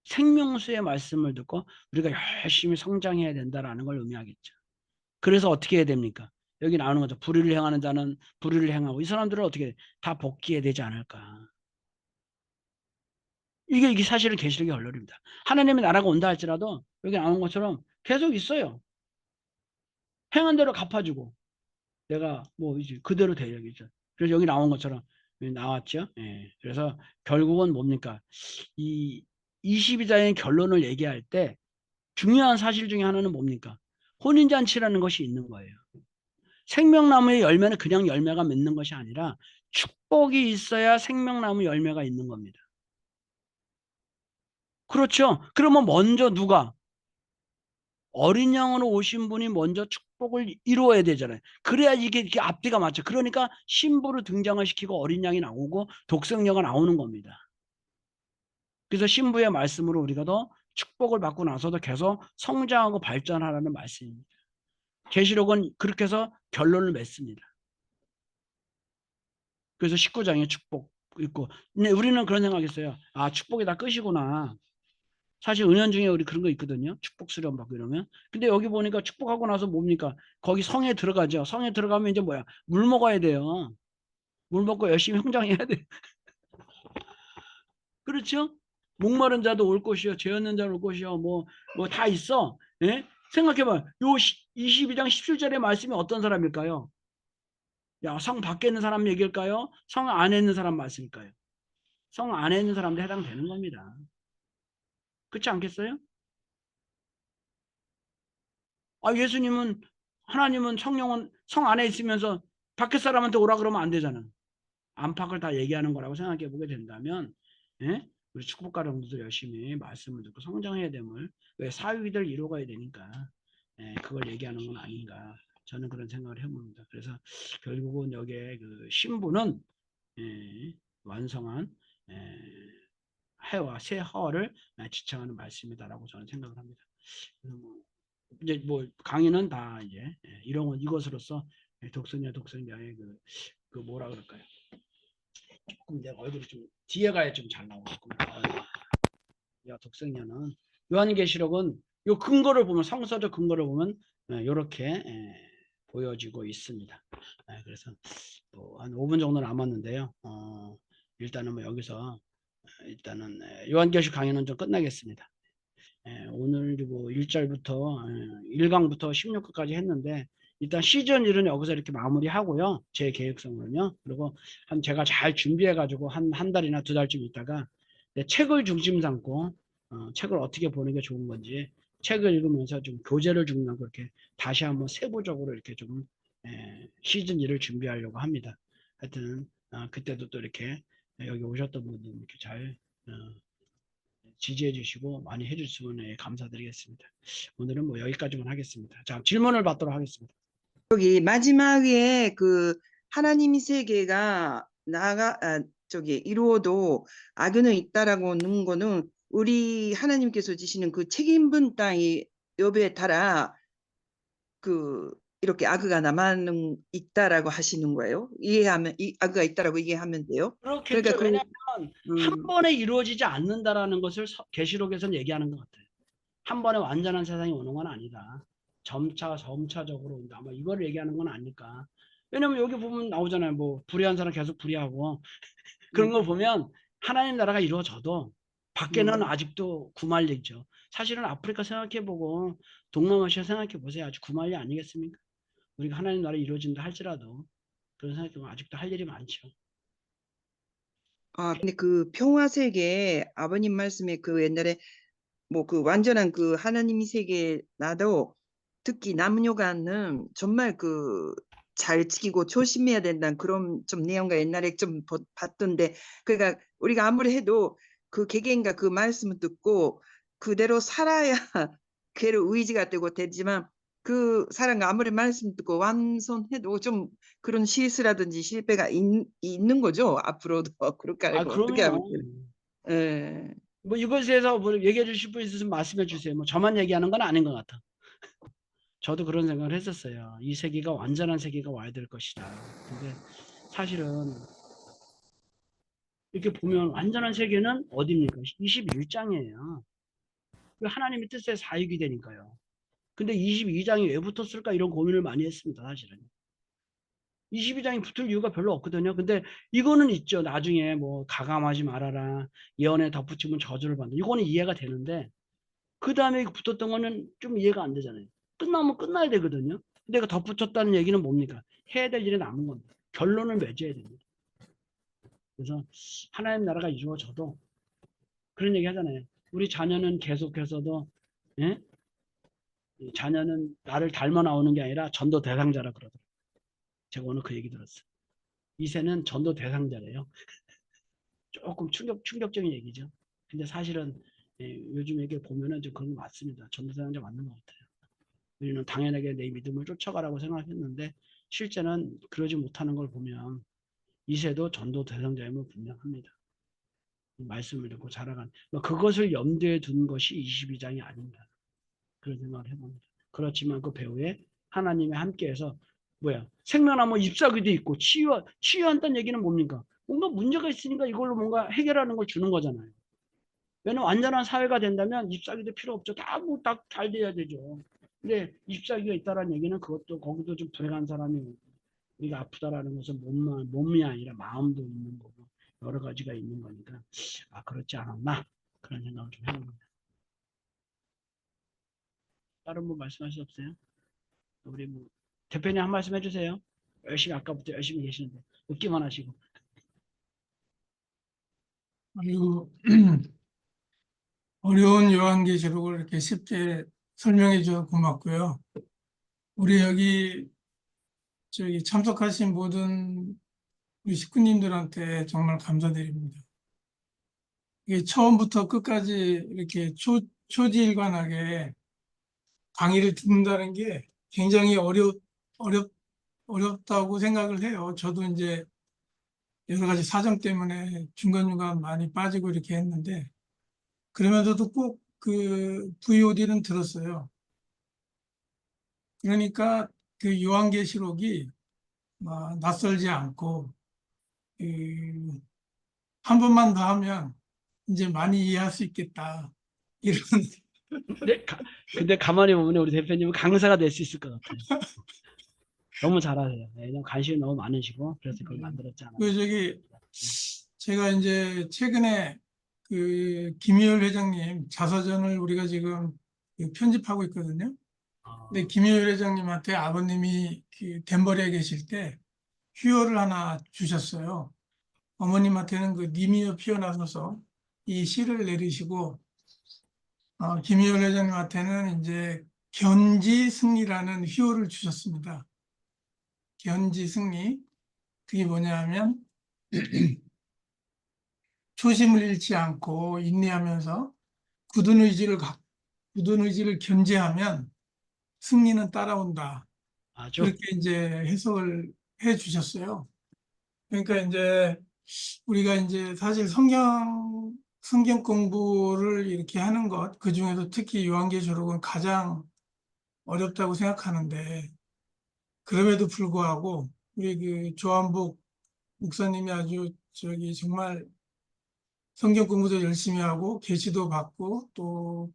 생명수의 말씀을 듣고 우리가 열심히 성장해야 된다라는 걸 의미하겠죠. 그래서 어떻게 해야 됩니까? 여기 나오는 거죠. 불의를 행하는 자는 불의를 행하고 이 사람들은 어떻게 다 복귀해야 되지 않을까? 이게 사실은 계시록의 언론입니다. 하나님의 나라가 온다 할지라도 여기 나오는 것처럼 계속 있어요. 행한 대로 갚아주고 내가 뭐 이제 그대로 되야겠죠. 그래서 여기 나온 것처럼 나왔죠. 예. 그래서 결국은 뭡니까? 이 22장의 결론을 얘기할 때 중요한 사실 중에 하나는 뭡니까? 혼인잔치라는 것이 있는 거예요. 생명나무의 열매는 그냥 열매가 맺는 것이 아니라 축복이 있어야 생명나무 열매가 있는 겁니다. 그렇죠? 그러면 먼저 누가? 어린 양으로 오신 분이 먼저 축복을 이루어야 되잖아요. 그래야 이게 앞뒤가 맞죠. 그러니까 신부를 등장을 시키고 어린 양이 나오고 독생녀가 나오는 겁니다. 그래서 신부의 말씀으로 우리가 더 축복을 받고 나서도 계속 성장하고 발전하라는 말씀입니다. 계시록은 그렇게 해서 결론을 맺습니다. 그래서 19장에 축복 있고, 근데 우리는 그런 생각했어요. 아, 축복이 다 끝이구나. 사실 은연중에 우리 그런 거 있거든요. 축복 수련 받고 이러면. 근데 여기 보니까 축복하고 나서 뭡니까? 거기 성에 들어가죠. 성에 들어가면 이제 뭐야? 물 먹어야 돼요. 물 먹고 열심히 성장해야 돼. 그렇죠? 목마른 자도 올 것이요. 죄 없는 자도 올 것이요. 뭐 다 있어. 예? 생각해봐. 요 22장 17절의 말씀이 어떤 사람일까요? 야, 성 밖에 있는 사람 얘기일까요? 성 안에 있는 사람 말씀일까요? 성 안에 있는 사람도 해당되는 겁니다. 그렇지 않겠어요? 아, 예수님은 하나님은 성령은 성 안에 있으면서 밖에 사람한테 오라 그러면 안 되잖아. 안팎을 다 얘기하는 거라고 생각해 보게 된다면, 예? 우리 축복가정들도 열심히 말씀을 듣고 성장해야 됨을 왜 사위들 이루어가야 되니까 그걸 얘기하는 건 아닌가 저는 그런 생각을 해봅니다. 그래서 결국은 여기에 그 신부는 완성한 해와 새 허를 지칭하는 말씀이다라고 저는 생각을 합니다. 그래서 이제 뭐 강의는 다 이제 이런 이것으로서 독생녀의 그 뭐라 그럴까요? 조금 내 얼굴이 좀 뒤에 가야 좀 잘 나오고 야 독생녀는 요한계시록은 요 근거를 보면 성서적 근거를 보면 이렇게 보여지고 있습니다. 그래서 한 5분 정도 남았는데요. 일단은 뭐 여기서 일단은 요한계시록 강의는 좀 끝나겠습니다. 오늘 뭐 1절부터 1강부터 16강까지 했는데 일단 시즌 1은 여기서 이렇게 마무리하고요. 제 계획성으로요. 그리고 제가 잘 준비해 가지고 한 달이나 두 달쯤 있다가 책을 중심 삼고 책을 어떻게 보는 게 좋은 건지 책을 읽으면서 좀 교재를 중요하고 그렇게 다시 한번 세부적으로 이렇게 좀 시즌 1을 준비하려고 합니다. 하여튼 그때도 또 이렇게 여기 오셨던 분들 이렇게 잘 지지해 주시고 많이 해 주시면 감사드리겠습니다. 오늘은 뭐 여기까지만 하겠습니다. 자, 질문을 받도록 하겠습니다. 여기 마지막에 그 하나님의 세계가 저기 이루어도 악연은 있다라고 하는 거는 우리 하나님께서 지시는 그 책임 분담의 여부에 따라 그 이렇게 악의가 남아는 있다라고 하시는 거예요. 이해하면 이 악의가 있다라고 이해하면 돼요. 그러니까 그렇겠죠. 그 왜냐하면 한 번에 이루어지지 않는다라는 것을 계시록에서는 얘기하는 것 같아요. 한 번에 완전한 세상이 오는 건 아니다. 점차적으로 온다. 뭐 이걸 얘기하는 건 아닐까. 왜냐면 여기 보면 나오잖아요. 뭐 불의한 사람 계속 불의하고 그런 거 보면 하나님 나라가 이루어져도 밖에는 아직도 구말리죠. 사실은 아프리카 생각해보고 동남아시아 생각해보세요. 아직 구말리 아니겠습니까? 우리가 하나님 나라 이루어진다 할지라도 그런 생각해보면 아직도 할 일이 많죠. 아, 근데 그 평화 세계 아버님 말씀에 그 옛날에 뭐 그 완전한 그 하나님 세계 나도 특히 남녀간은 정말 그 잘 지키고 조심해야 된다는 그런 좀 내용과 옛날에 좀 봤던데 그러니까 우리가 아무리 해도 그 개개인과 그 말씀을 듣고 그대로 살아야 그대로 의지가 되고 되지만 그 사람과 아무리 말씀 듣고 완성해도 좀 그런 실수라든지 실패가 있는 거죠 앞으로도 그렇게 아, 알고 어떻게 하면 그럼요. 예. 뭐 이것에 대해서 뭐 얘기해 주실 분 있으면 말씀해 주세요. 뭐 저만 얘기하는 건 아닌 것 같아. 저도 그런 생각을 했었어요. 이 세계가 완전한 세계가 와야 될 것이다. 근데 사실은 이렇게 보면 완전한 세계는 어디입니까? 21장이에요. 하나님의 뜻에 사역이 되니까요. 근데 22장이 왜 붙었을까 이런 고민을 많이 했습니다. 사실은. 22장이 붙을 이유가 별로 없거든요. 근데 이거는 있죠. 나중에 뭐 가감하지 말아라. 예언에 덧붙이면 저주를 받는다. 이거는 이해가 되는데 그 다음에 붙었던 거는 좀 이해가 안 되잖아요. 끝나면 끝나야 되거든요. 근데 그 덧붙였다는 얘기는 뭡니까? 해야 될 일이 남은 겁니다. 결론을 맺어야 됩니다. 그래서 하나님 나라가 이루어져도 그런 얘기 하잖아요. 우리 자녀는 계속해서도 예? 자녀는 나를 닮아 나오는 게 아니라 전도 대상자라 그러더라고요. 제가 오늘 그 얘기 들었어요. 이세는 전도 대상자래요. 조금 충격적인 얘기죠. 근데 사실은 요즘 얘기 보면은 좀 그런 거 맞습니다. 전도 대상자 맞는 것 같아요. 우리는 당연하게 내 믿음을 쫓아가라고 생각했는데 실제는 그러지 못하는 걸 보면 이세도 전도 대상자임을 분명합니다. 말씀을 듣고 자라간 그것을 염두에 둔 것이 22장이 아닌가 그런 생각을 해봅니다. 그렇지만 그 배후에 하나님이 함께해서 생명나무 잎사귀도 있고 치유한다는 얘기는 뭡니까? 뭔가 문제가 있으니까 이걸로 뭔가 해결하는 걸 주는 거잖아요. 왜냐면 완전한 사회가 된다면 잎사귀도 필요 없죠. 잘 돼야 되죠. 근데 잎사귀가 있다라는 얘기는 그것도 거기도 좀 불행한 사람이 우리가 아프다라는 것은 몸이 아니라 마음도 있는 거고 여러 가지가 있는 거니까 그렇지 않았나 그런 생각을 좀 해봅니다. 다른 분 말씀하실 수 없어요? 우리 뭐 대표님 한 말씀 해주세요. 열심히 아까부터 열심히 계시는데 웃기만 하시고. 그리고 어려운 요한계시록을 이렇게 쉽게 설명해 줘서 고맙고요. 우리 여기 참석하신 모든 우리 식구님들한테 정말 감사드립니다. 이게 처음부터 끝까지 이렇게 초지일관하게 강의를 듣는다는 게 굉장히 어렵다고 생각을 해요. 저도 이제 여러 가지 사정 때문에 중간중간 많이 빠지고 이렇게 했는데, 그러면서도 꼭 그 VOD는 들었어요. 그러니까 그 요한계시록이 낯설지 않고, 한 번만 더 하면 이제 많이 이해할 수 있겠다. 이런. 근데 가만히 보면 우리 대표님은 강사가 될 수 있을 것 같아요. 너무 잘하세요. 관심이 너무 많으시고 그래서 그걸 만들었지 않아요. 제가 이제 최근에 그 김희열 회장님 자서전을 우리가 지금 편집하고 있거든요. 근데 김희열 회장님한테 아버님이 그 덴버리에 계실 때 휴여를 하나 주셨어요. 어머님한테는 그 님이여 피어나셔서 이 시를 내리시고, 김희열 회장님한테는 이제 견지 승리라는 휴여를 주셨습니다. 견지 승리. 그게 뭐냐면 초심을 잃지 않고 인내하면서 굳은 의지를 견제하면 승리는 따라온다. 아주 그렇게 이제 해석을 해 주셨어요. 그러니까 이제 우리가 이제 사실 성경 공부를 이렇게 하는 것, 그 중에서 특히 요한계시록은 가장 어렵다고 생각하는데, 그럼에도 불구하고 우리 그 조한복 목사님이 아주 정말 성경 공부도 열심히 하고 계시도 받고 또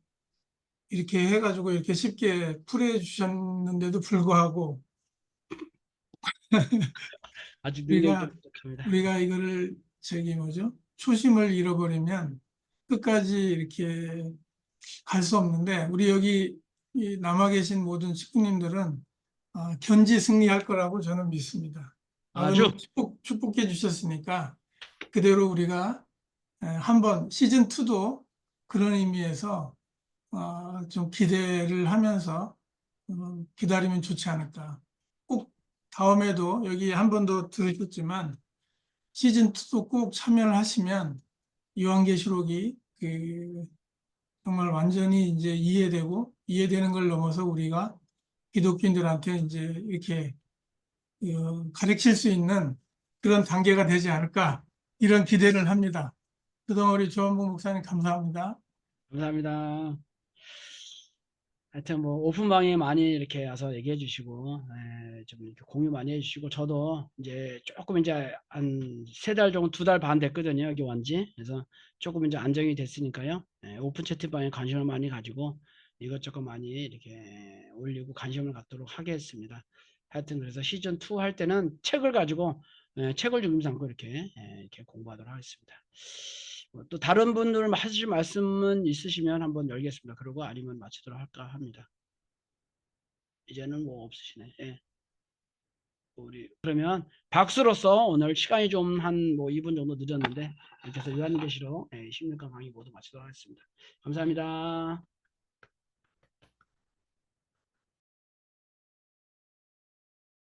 이렇게 해가지고 이렇게 쉽게 풀이해 주셨는데도 불구하고 아직 능력이 좀 우리가 부족합니다. 우리가 이거를 뭐죠? 초심을 잃어버리면 끝까지 이렇게 갈 수 없는데 우리 여기 이 남아 계신 모든 식구님들은 견지 승리할 거라고 저는 믿습니다. 아버님 아주 축복해 주셨으니까 그대로 우리가 한번 시즌 2도 그런 의미에서 좀 기대를 하면서 기다리면 좋지 않을까. 꼭 다음에도 여기 한 번 더 들으셨지만 시즌 2도 꼭 참여를 하시면 요한계시록이 정말 완전히 이제 이해되는 걸 넘어서 우리가 기독교인들한테 이제 이렇게 가르칠 수 있는 그런 단계가 되지 않을까 이런 기대를 합니다. 그동안 우리 조원봉 목사님 감사합니다. 감사합니다. 하여튼 뭐 오픈방에 많이 이렇게 와서 얘기해 주시고 좀 이렇게 공유 많이 해주시고 저도 이제 조금 이제 한 3달 정도 2달 반 됐거든요 여기 완지. 그래서 조금 이제 안정이 됐으니까요. 오픈 채팅방에 관심을 많이 가지고 이것저것 많이 이렇게 올리고 관심을 갖도록 하겠습니다. 하여튼 그래서 시즌 2 할 때는 책을 가지고 책을 좀 삼고 이렇게 공부하도록 하겠습니다. 또 다른 분들 하실 말씀은 있으시면 한번 열겠습니다. 그러고 아니면 마치도록 할까 합니다. 이제는 뭐 없으시네. 예. 우리 그러면 박수로서 오늘 시간이 좀 한 뭐 2분 정도 늦었는데 이렇게 해서 요한계시록 16강 강의 모두 마치도록 하겠습니다. 감사합니다.